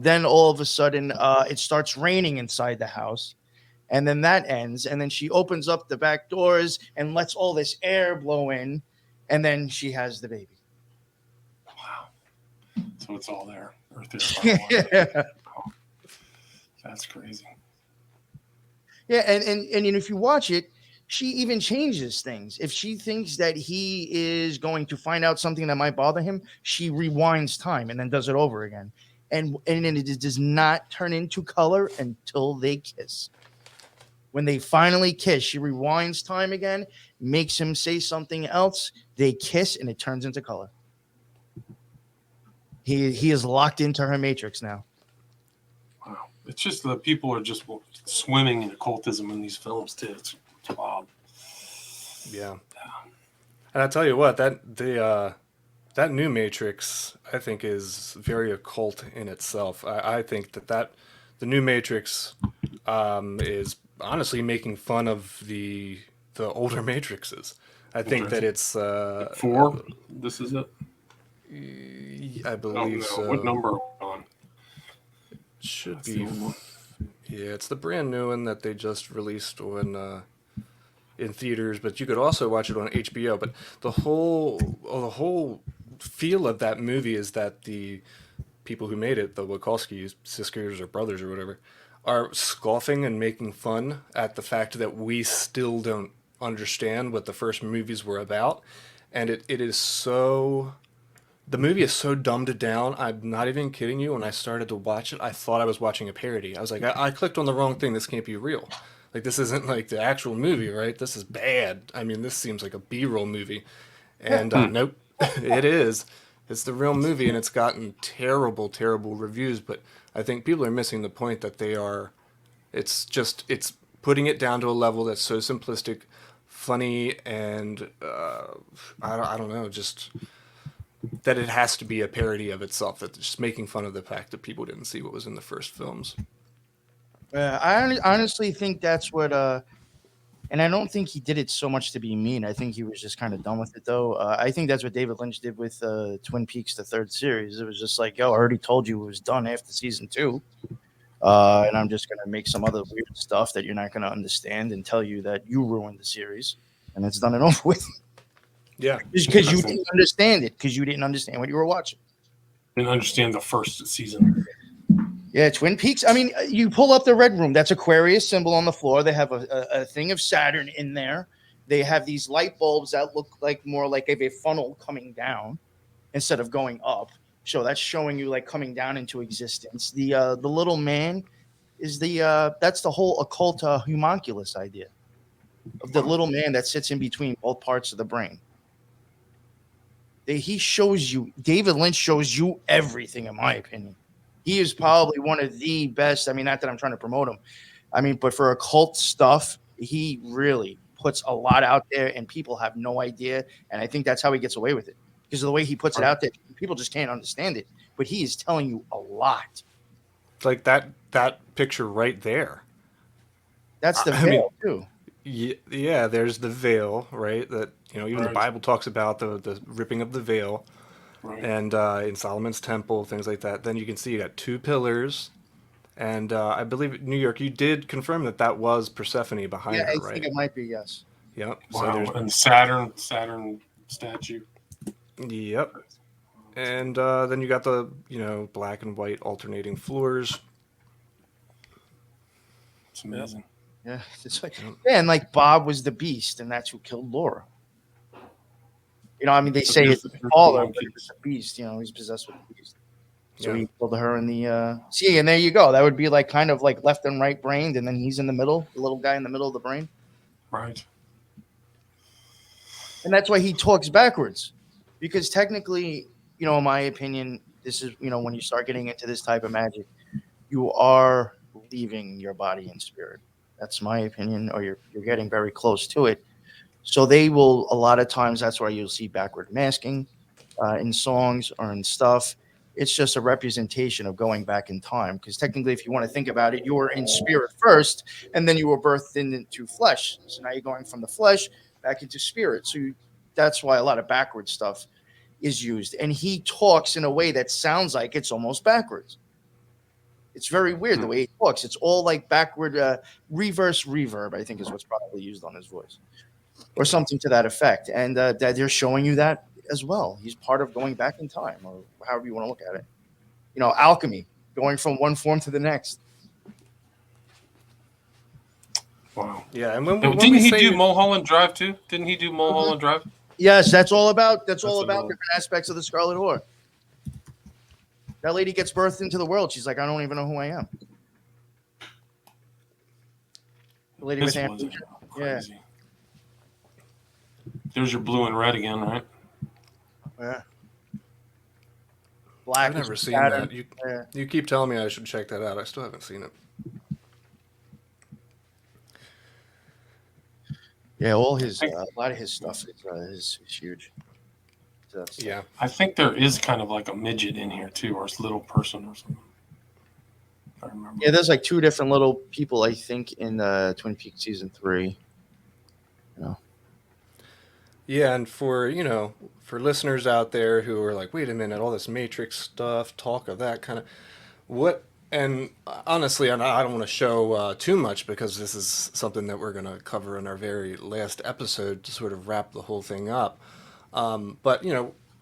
Then all of a sudden, it starts raining inside the house. And then that ends. And then she opens up the back doors and lets all this air blow in. And then she has the baby. So it's all there. Earth, air, fire, water. Yeah. That's crazy. Yeah, and if you watch it, she even changes things. If she thinks that he is going to find out something that might bother him, she rewinds time and then does it over again. And then it does not turn into color until they kiss. When they finally kiss, she rewinds time again, makes him say something else. They kiss, and it turns into color. He is locked into her matrix now. Wow. It's just that people are just swimming in occultism in these films too. It's wild. Yeah. And I tell you what, that new Matrix, I think, is very occult in itself. I think that the new Matrix is honestly making fun of the older Matrixes. I think that it's 4. This is it. I believe so. What number are we on? It should be. Yeah, it's the brand new one that they just released on in theaters, but you could also watch it on HBO. But the whole feel of that movie is that the people who made it, the Wachowski sisters or brothers or whatever, are scoffing and making fun at the fact that we still don't understand what the first movies were about. And it is so... The movie is so dumbed down. I'm not even kidding you. When I started to watch it, I thought I was watching a parody. I was like, I clicked on the wrong thing. This can't be real. Like, this isn't like the actual movie, right? This is bad. I mean, this seems like a B-roll movie. And nope, it is. It's the real movie, and it's gotten terrible, terrible reviews. But I think people are missing the point that it's putting it down to a level that's so simplistic, funny, and I don't know, just that it has to be a parody of itself. That's just making fun of the fact that people didn't see what was in the first films. I honestly think that's what, and I don't think he did it so much to be mean. I think he was just kind of done with it, though. I think that's what David Lynch did with Twin Peaks, the third series. It was just like, yo, I already told you it was done after season 2. And I'm just going to make some other weird stuff that you're not going to understand and tell you that you ruined the series. And it's done and over with. Yeah. Just because you didn't understand it, because you didn't understand what you were watching. Didn't understand the first season. Yeah, Twin Peaks. I mean, you pull up the Red Room. That's Aquarius symbol on the floor. They have a thing of Saturn in there. They have these light bulbs that look like more like a funnel coming down instead of going up. So that's showing you like coming down into existence. The little man is that's the whole occult homunculus idea of the little man that sits in between both parts of the brain. He shows you, David Lynch shows you everything, in my opinion. He is probably one of the best. I mean, not that I'm trying to promote him. I mean, but for occult stuff, he really puts a lot out there and people have no idea. And I think that's how he gets away with it, because of the way he puts it out there. People just can't understand it, but he is telling you a lot. Like that picture right there. That's the veil too. Yeah, there's the veil, right? That, you know, even the Bible talks about the ripping of the veil, and in Solomon's temple, things like that. Then you can see you got 2 pillars, and I believe New York, you did confirm that was Persephone behind her, right? I think it might be, yes. Yep. Wow. So and Saturn statue. Yep. And then you got the, black and white alternating floors. It's amazing. Yeah, it's like, and like Bob was the beast, and that's who killed Laura. You know, I mean, they say it's Paula, but it's a beast. You know, he's possessed with the beast. So he killed her in the. See, and there you go. That would be like kind of like left and right brained, and then he's in the middle, the little guy in the middle of the brain. Right. And that's why he talks backwards, because technically, in my opinion, this is, when you start getting into this type of magic, you are leaving your body and spirit. That's my opinion, or you're getting very close to it. So they will, a lot of times, that's why you'll see backward masking in songs or in stuff. It's just a representation of going back in time, because technically, if you want to think about it, you were in spirit first, and then you were birthed into flesh. So now you're going from the flesh back into spirit. So that's why a lot of backward stuff is used. And he talks in a way that sounds like it's almost backwards. It's very weird the way he talks. It's all like backward, reverse reverb, I think is what's probably used on his voice, or something to that effect. And that they're showing you that as well. He's part of going back in time, or however you want to look at it. You know, alchemy, going from one form to the next. Wow. Yeah, and Now, when didn't we he say do Mulholland Drive too? Didn't he do Mulholland Drive? Yes, that's all about That's different aspects of the Scarlet Whore. That lady gets birthed into the world. She's like, I don't even know who I am. The lady This with was amnesia. crazy. There's your blue and red again, right? Yeah. Black. I've never is seen Saturn. that. You keep telling me I should check that out. I still haven't seen it. Yeah, all his a lot of his stuff is huge. So Yeah. I think there is kind of like a midget in here too, or a little person or something. If I remember. Yeah, there's like two different little people, I think, in Twin Peaks season 3. You know. Yeah, and for listeners out there who are like, wait a minute, all this Matrix stuff, talk of that kind of what. And honestly, I don't want to show too much because this is something that we're going to cover in our very last episode to sort of wrap the whole thing up. But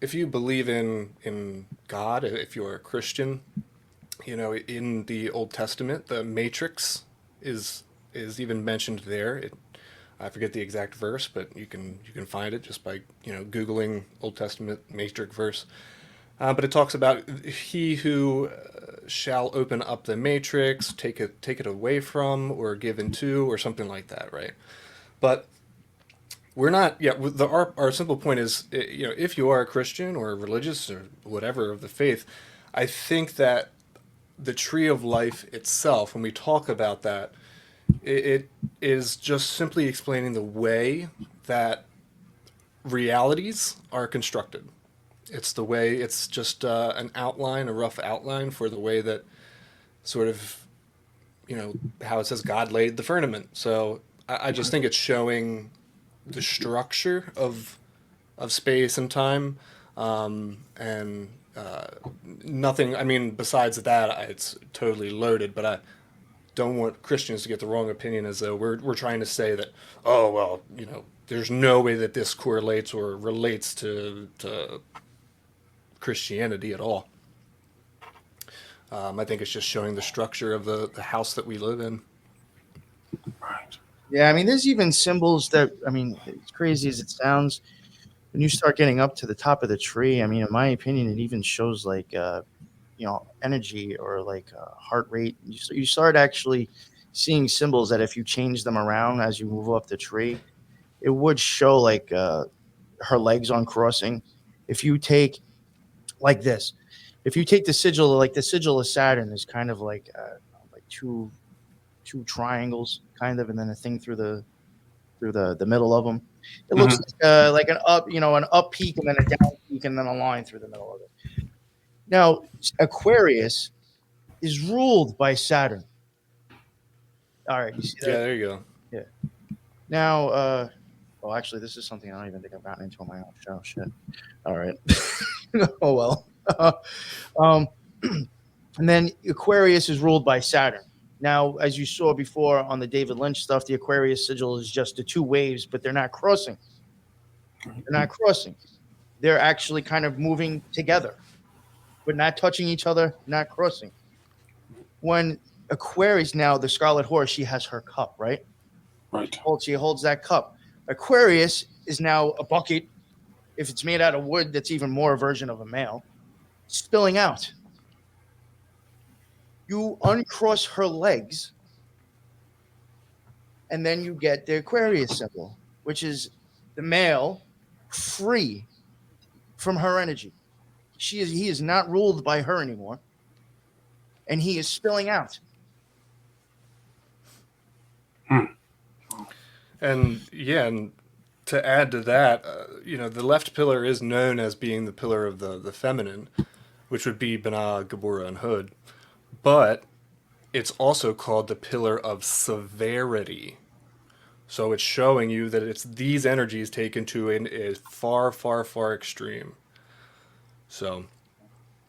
if you believe in God, if you're a Christian, in the Old Testament, the Matrix is even mentioned there. I forget the exact verse, but you can find it just by Googling Old Testament Matrix verse. But it talks about he who shall open up the matrix, take it away from, or give into, or something like that, right? But we're not. Yeah, our simple point is, if you are a Christian or religious or whatever of the faith, I think that the tree of life itself, when we talk about that, it is just simply explaining the way that realities are constructed. It's just an outline, a rough outline for the way that sort of, how it says God laid the firmament. So I just think it's showing the structure of space and time, and nothing. I mean, besides that, it's totally loaded. But I don't want Christians to get the wrong opinion as though we're trying to say that, oh well, there's no way that this correlates or relates to Christianity at all. I think it's just showing the structure of the house that we live in. Right. Yeah, I mean, there's even symbols that, I mean, as crazy as it sounds, when you start getting up to the top of the tree, I mean, in my opinion, it even shows like, energy or like heart rate. You start actually seeing symbols that if you change them around as you move up the tree, it would show like her legs on crossing. If you take like this, if you take the sigil of Saturn is kind of like two triangles, kind of, and then a thing through the middle of them. It looks like an up peak and then a down peak and then a line through the middle of it. Now, Aquarius is ruled by Saturn. All right, you see that? Yeah, there you go. Yeah. Now, well, actually, this is something I don't even think I've gotten into on my own show. Shit. All right. Oh well. And then Aquarius is ruled by Saturn. Now, as you saw before on the David Lynch stuff, the Aquarius sigil is just the two waves, but they're not crossing. They're not crossing. They're actually kind of moving together, but not touching each other, not crossing. When Aquarius, now the Scarlet Horse, she has her cup, right? Right. She holds that cup. Aquarius is now a bucket. If it's made out of wood, that's even more a version of a male, spilling out. You uncross her legs, and then you get the Aquarius symbol, which is the male free from her energy. He is not ruled by her anymore, and he is spilling out. And yeah, and to add to that, the left pillar is known as being the pillar of the feminine, which would be Binah, Gabora, and Hood. But it's also called the pillar of severity. So it's showing you that it's these energies taken to a far, far, far extreme. So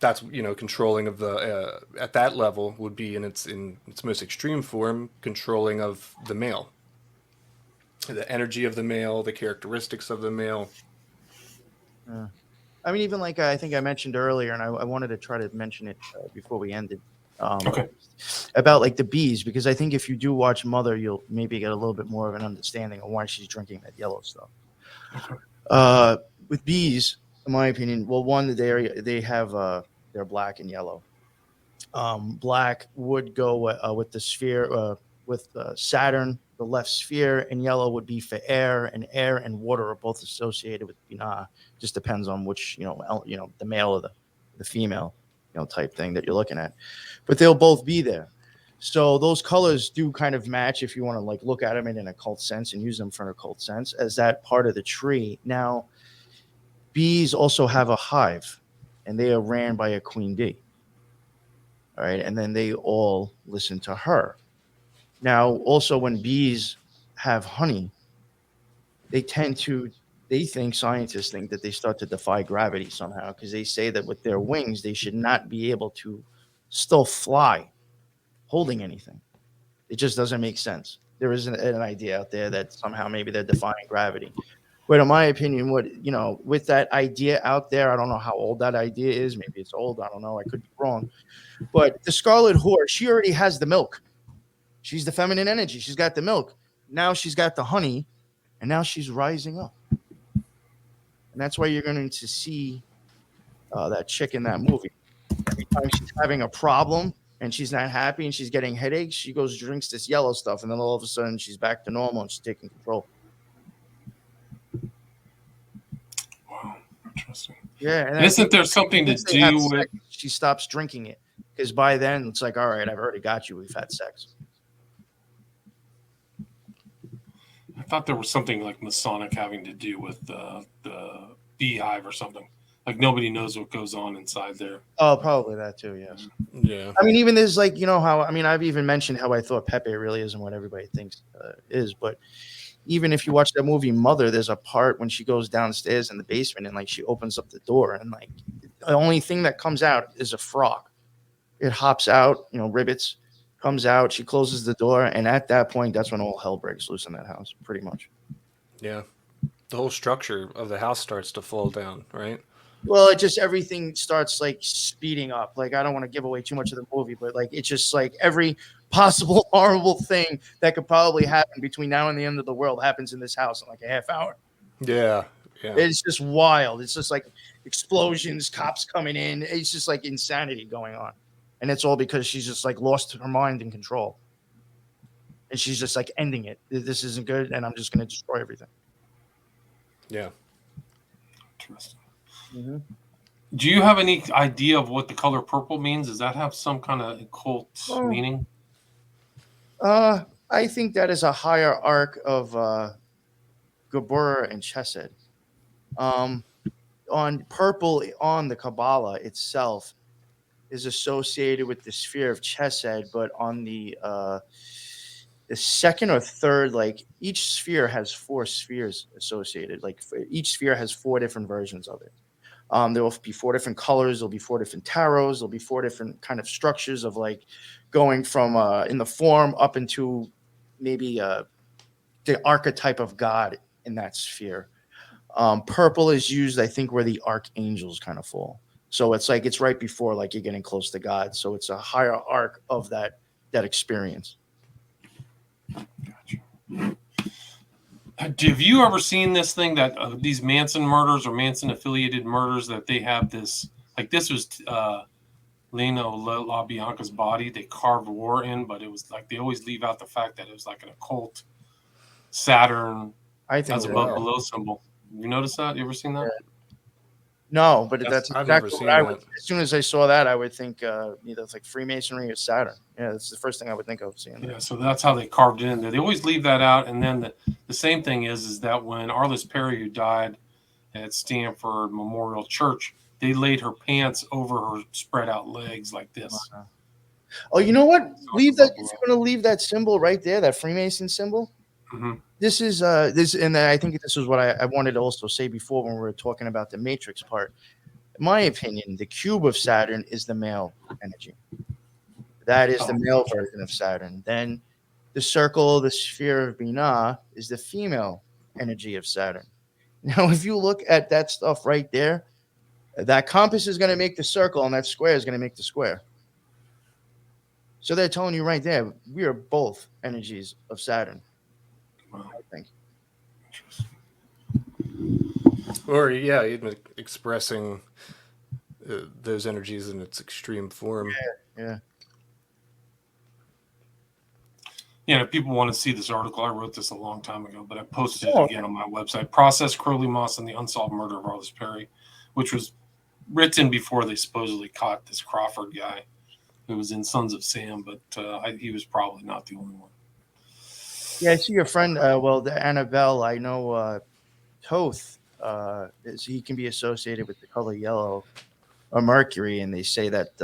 that's controlling of the at that level would be in its most extreme form, controlling of the male, the energy of the male, the characteristics of the male. I mean, even like I think I mentioned earlier, and I wanted to try to mention it before we ended. Okay. About like the bees, because I think if you do watch Mother, you'll maybe get a little bit more of an understanding of why she's drinking that yellow stuff. Okay. With bees, in my opinion, well, one, they have they're black and yellow. Black would go with the sphere with Saturn, the left sphere, and yellow would be for air, and air and water are both associated with Binah. Just depends on which the male or the female type thing that you're looking at, but they'll both be there. So those colors do kind of match if you want to like look at them in an occult sense and use them for an occult sense as that part of the tree. Now, bees also have a hive, and they are ran by a queen bee. All right. And then they all listen to her. Now, also, when bees have honey, scientists think that they start to defy gravity somehow, because they say that with their wings, they should not be able to still fly holding anything. It just doesn't make sense. There is an idea out there that somehow maybe they're defying gravity. But in my opinion, with that idea out there, I don't know how old that idea is. Maybe it's old. I don't know. I could be wrong. But the Scarlet Whore, she already has the milk. She's the feminine energy. She's got the milk. Now she's got the honey, and now she's rising up. And that's why you're going to see that chick in that movie. Every time she's having a problem and she's not happy and she's getting headaches, she goes drinks this yellow stuff, and then all of a sudden she's back to normal and she's taking control. Wow, interesting. Yeah, and isn't there something to do with? She stops drinking it, because by then it's like, all right, I've already got you. We've had sex. I thought there was something like Masonic having to do with the beehive or something. Like nobody knows what goes on inside there. Oh, probably that too. Yes. Yeah. I mean, even there's like, how, I mean, I've even mentioned how I thought Pepe really isn't what everybody thinks is. But even if you watch that movie Mother, there's a part when she goes downstairs in the basement and like she opens up the door, and like the only thing that comes out is a frog. It hops out, ribbits, comes out. She closes the door, and at that point, that's when all hell breaks loose in that house, pretty much. Yeah. The whole structure of the house starts to fall down, right? Well, it just, everything starts like speeding up. Like, I don't want to give away too much of the movie, but like, it's just like every possible horrible thing that could probably happen between now and the end of the world happens in this house in like a half hour. Yeah. Yeah. It's just wild. It's just like explosions, cops coming in. It's just like insanity going on. And it's all because she's just like lost her mind and control. And she's just like ending it. This isn't good, and I'm just going to destroy everything. Yeah. Interesting. Mm-hmm. Do you have any idea of what the color purple means? Does that have some kind of occult meaning? I think that is a higher arc of Gabura and Chesed. On purple, on the Kabbalah itself, is associated with the sphere of Chesed, but on the second or third, like each sphere has 4 spheres associated. Like each sphere has 4 different versions of it. There will be 4 different colors. There'll be 4 different tarots. There'll be 4 different kind of structures of like going from in the form up into maybe the archetype of God in that sphere. Purple is used, I think, where the archangels kind of fall. So it's like it's right before like you're getting close to God. So it's a higher arc of that experience. Gotcha. Have you ever seen this thing that these Manson murders or Manson affiliated murders, that they have this, like this was Leno LaBianca's body, they carved war in, but it was like they always leave out the fact that it was like an occult Saturn as above below symbol. You notice that? You ever seen that? Yeah. No, but that's I've exactly never seen what I that. would. As soon as I saw that, I would think either it's like Freemasonry or Saturn. Yeah, that's the first thing I would think of seeing. Yeah, so that's how they carved it in there. They always leave that out, and then the same thing is that when Arliss Perry, who died at Stanford Memorial Church, they laid her pants over her spread out legs like this. Wow. Oh, you know what? Leave that. If you're going to leave that symbol right there, that Freemason symbol. Mm-hmm. This is this, and I think this is what I wanted to also say before when we were talking about the Matrix part. In my opinion, the cube of Saturn is the male energy. That is the male version of Saturn. Then the circle, the sphere of Binah, is the female energy of Saturn. Now, if you look at that stuff right there, That compass is going to make the circle, and that square is going to make the square. So they're telling you right there, we are both energies of Saturn. Wow. I think. Or even expressing those energies in its extreme form. Yeah. Yeah, if people want to see this article, I wrote this a long time ago, but I posted it again on my website. Process Crowley Moss and the Unsolved Murder of Arliss Perry, which was written before they supposedly caught this Crawford guy who was in Sons of Sam, but he was probably not the only one. Yeah, I see your friend, the Annabelle, I know Toth, he can be associated with the color yellow or Mercury, and they say that,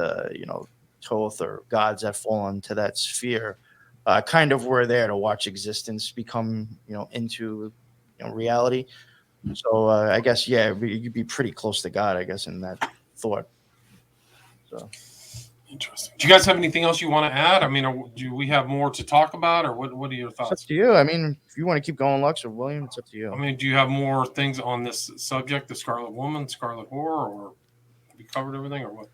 Toth or gods that fall into that sphere kind of were there to watch existence become, into reality. So I guess, you'd be pretty close to God, I guess, in that thought. So interesting. Do you guys have anything else you want to add? I mean, do we have more to talk about, or what are your thoughts? It's up to you. I mean, if you want to keep going, Lux or William, it's up to you. I mean, do you have more things on this subject, the Scarlet Woman, Scarlet Horror, or have you covered everything, or what?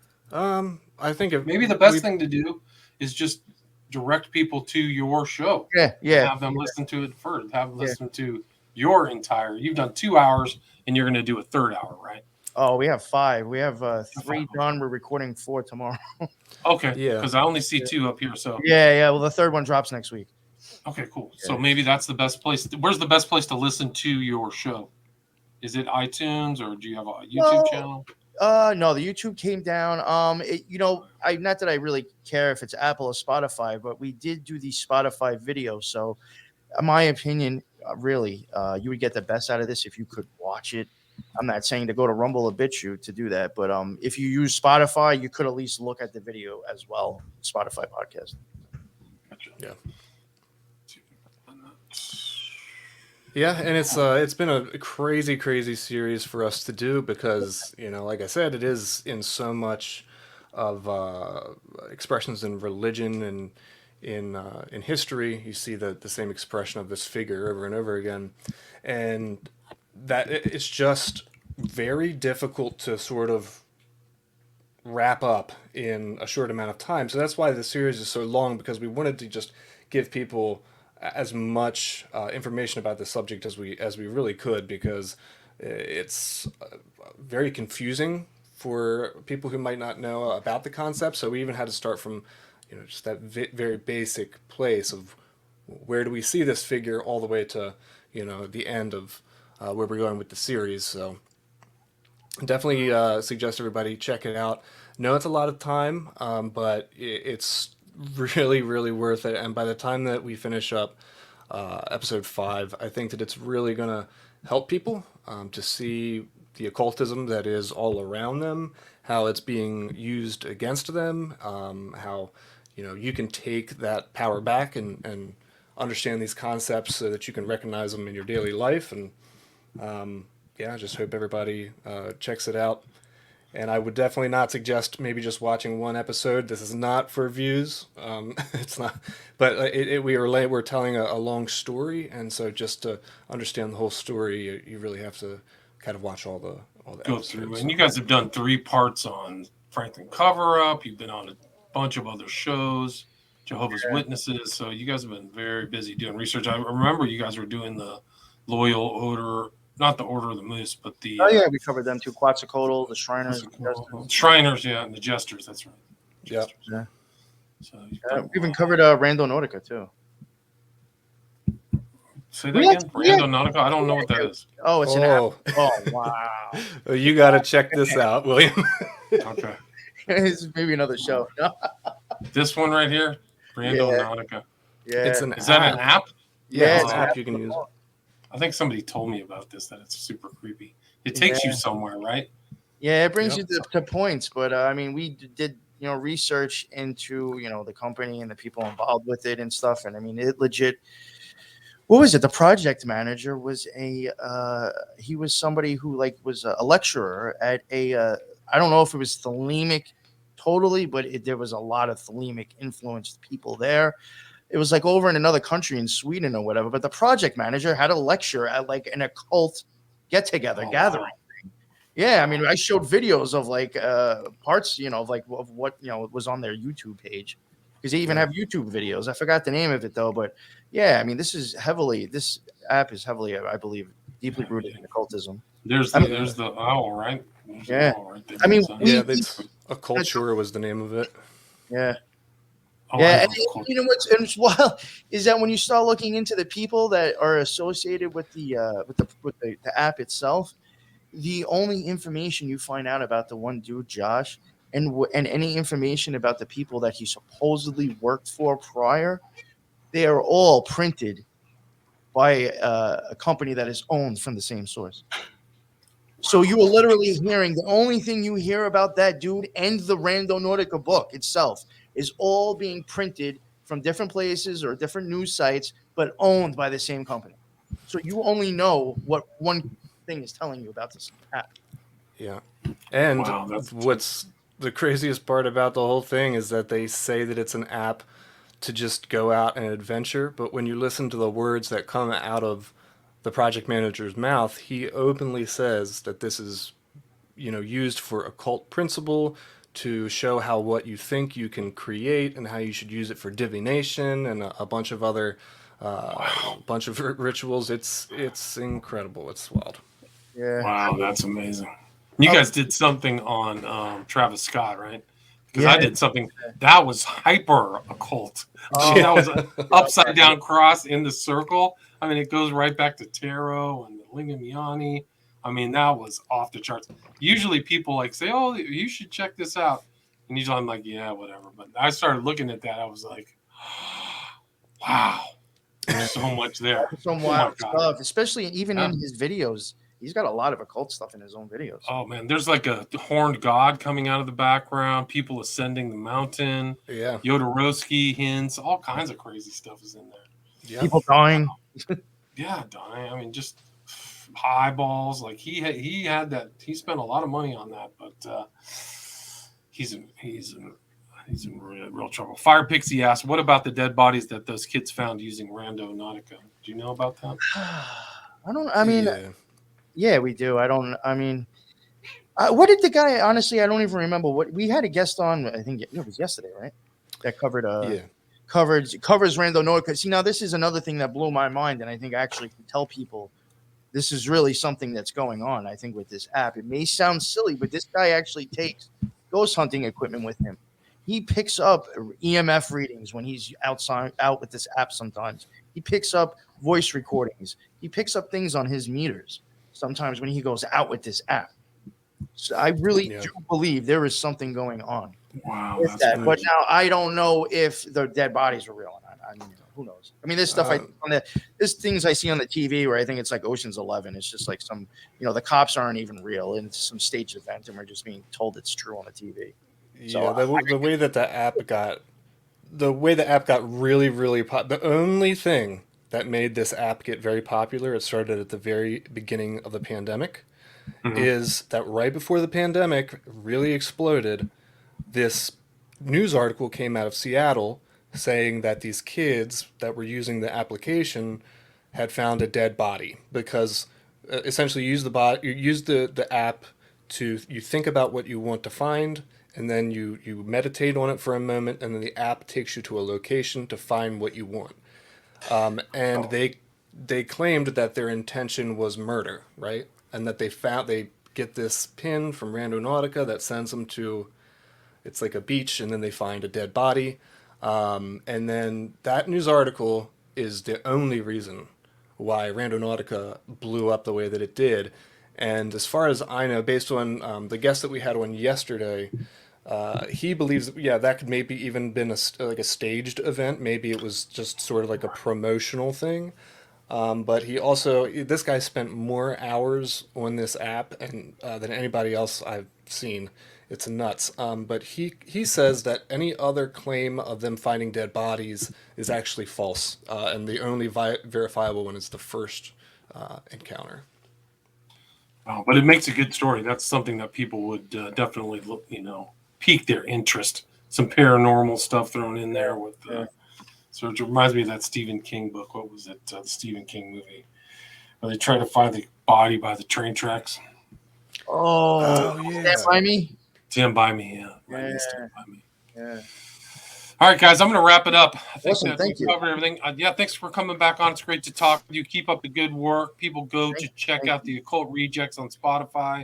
I think maybe the best thing to do is just direct people to your show. Yeah. Have them listen to it first. Have them listen to your entire. You've done 2 hours, and you're going to do a third hour, right? Oh, we have 5. We have 3 done. We're recording 4 tomorrow. Okay. Yeah. Because I only see 2 up here. So yeah. Well, the third one drops next week. Okay, cool. Yeah. So maybe that's the best place. Where's the best place to listen to your show? Is it iTunes, or do you have a YouTube channel? No, the YouTube came down. Not that I really care if it's Apple or Spotify, but we did do the Spotify video. So, in my opinion, really, you would get the best out of this if you could watch it. I'm not saying to go to Rumble or BitChute to do that, but if you use Spotify, you could at least look at the video as well. Spotify podcast. Gotcha. Yeah. Yeah, and it's been a crazy series for us to do because, like I said, it is in so much of expressions in religion and in history. You see the same expression of this figure over and over again, and that it's just very difficult to sort of wrap up in a short amount of time. So that's why the series is so long, because we wanted to just give people as much information about the subject as we really could, because it's very confusing for people who might not know about the concept. So we even had to start from just that very basic place of where do we see this figure all the way to the end of where we're going with the series. So definitely suggest everybody check it out. No, it's a lot of time, but it's really worth it. And by the time that we finish up episode 5, I think that it's really going to help people to see the occultism that is all around them, how it's being used against them, how you can take that power back and understand these concepts so that you can recognize them in your daily life. And I just hope everybody checks it out. And I would definitely not suggest maybe just watching one episode. This is not for views. It's not, but we're telling a long story, and so just to understand the whole story, you really have to kind of watch all the go episodes. Through. And you guys have done 3 parts on Franklin Cover Up. You've been on a bunch of other shows, Jehovah's Witnesses. So you guys have been very busy doing research. I remember you guys were doing the Loyal Order. Not the Order of the Moose, but the... we covered them too. Quetzalcoatl, the Shriners. Shriners, and the Jesters, that's right. Jesters. Yeah. So we even covered Rando Nautica, too. Say that again? Rando Nautica? I don't know what that is. Oh, it's an app. Oh, wow. You got to check this out, William. Okay. This is maybe another show. This one right here? Rando Nautica. Yeah. Is that an app? Yeah, it's an app you can use. I think somebody told me about this, that it's super creepy. It takes you somewhere, right? Yeah, it brings you to points. But, we did, research into, the company and the people involved with it and stuff. And, it legit – what was it? The project manager was he was somebody who, was a lecturer at I don't know if it was Thelemic totally, but there was a lot of Thelemic influenced people there. It was over in another country in Sweden or whatever, but the project manager had a lecture at an occult get-together gathering. Wow. Yeah, I mean, I showed videos of like parts, of like of what was on their YouTube page, because they even have YouTube videos. I forgot the name of it though, but yeah, I mean, this app is heavily, I believe, deeply rooted in occultism. There's I the mean, there's the owl, right? There's an yeah, owl right there. I mean, Yeah, that's Occult was the name of it. yeah. Oh, I Yeah, love and Occult. what's wild is that when you start looking into the people that are associated with the app itself, the only information you find out about the one dude, Josh, and any information about the people that he supposedly worked for prior, they are all printed by a company that is owned from the same source. So you are literally hearing the only thing you hear about that dude and the Rando Nordica book itself is all being printed from different places or different news sites, but owned by the same company. So you only know what one thing is telling you about this app. Yeah. And Wow, that's what's the craziest part about the whole thing is that they say that it's an app to just go out and adventure, but when you listen to the words that come out of the project manager's mouth, he openly says that this is, used for occult principle to show how what you think you can create and how you should use it for divination and a bunch of other bunch of rituals. It's incredible. It's wild. Yeah. wow, that's amazing. You guys did something on Travis Scott, right? Because Yeah. I did something that was hyper occult. Oh. That was an upside down cross in the circle. I mean, it goes right back to tarot and the Lingam Yanni. I mean, that was off the charts. Usually people like say, "Oh, you should check this out," and usually I'm like, "Yeah, whatever." But I started looking at that. I was like, "Wow, there's so much there." Some Oh wild my god. stuff, especially even Yeah. in his videos. He's got a lot of occult stuff in his own videos. Oh man, there's like a horned god coming out of the background. People ascending the mountain. Yeah. Jodorowsky hints. All kinds of crazy stuff is in there. Yeah. People dying. Yeah, Donnie. I mean, just eyeballs. Like he had that. He spent a lot of money on that, but he's in real trouble. Fire Pixie asked, "What about the dead bodies that those kids found using Rando Nautica? Do you know about that?" I don't. I mean, Yeah. yeah, we do. I don't. I mean, what did the guy? Honestly, I don't even remember what we had a guest on. I think it was yesterday, right? That covered Yeah. covers Rando Nordica. See, now this is another thing that blew my mind, and I think I actually can tell people this is really something that's going on. I think with this app, it may sound silly, but this guy actually takes ghost hunting equipment with him. He picks up EMF readings when he's out with this app. Sometimes he picks up voice recordings. He picks up things on his meters. Sometimes when he goes out with this app. So I really do believe there is something going on. Wow, With that's that. But now I don't know if the dead bodies are real or not. I mean, who knows? I mean, there's stuff there's things I see on the TV where I think it's like Ocean's 11. It's just like some, the cops aren't even real, and it's some staged event, and we're just being told it's true on the TV. Yeah, the way that the app got really, really the only thing that made this app get very popular, it started at the very beginning of the pandemic, is that right before the pandemic really exploded, this news article came out of Seattle saying that these kids that were using the application had found a dead body because essentially you use the app to you think about what you want to find and then you meditate on it for a moment and then the app takes you to a location to find what you want. And they claimed that their intention was murder, right? And that they get this pin from Rando Nautica that sends them to, it's like a beach, and then they find a dead body. And then that news article is the only reason why Rando Nautica blew up the way that it did. And as far as I know, based on the guest that we had on yesterday, he believes, that could maybe even been like a staged event. Maybe it was just sort of like a promotional thing. But this guy spent more hours on this app and than anybody else I've seen. It's nuts. But he says that any other claim of them finding dead bodies is actually false. And the only verifiable one is the first encounter. Wow, but it makes a good story. That's something that people would definitely look, pique their interest. Some paranormal stuff thrown in there with. So it reminds me of that Stephen King book. What was it? The Stephen King movie where they try to find the body by the train tracks. Oh, yeah. Stand By Me. Stand By Me. Yeah. Yeah. Stand By Me. Yeah. All right, guys, I'm going to wrap it up. I think Awesome. that Thank we you. covered everything. Yeah, thanks for coming back on. It's great to talk with you. Keep up the good work. People go to check thank out the Occult Rejects on Spotify.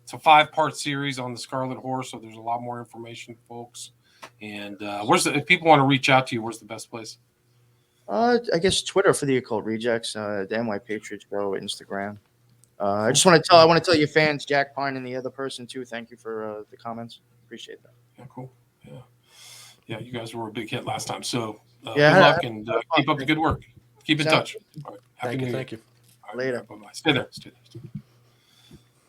It's a 5-part series on the Scarlet Horse, so there's a lot more information, folks. And if people want to reach out to you, where's the best place? I guess Twitter for the Occult Rejects, the NY Patriots Show, Instagram. I just want to tell your fans, Jack Pine and the other person too. Thank you for the comments. Appreciate that. Yeah, cool. Yeah, you guys were a big hit last time. So Yeah, good luck and keep up the good work. Keep in Sounds touch. All right. Happy New Year. Thank you. All right, Later. Bye-bye. Stay there.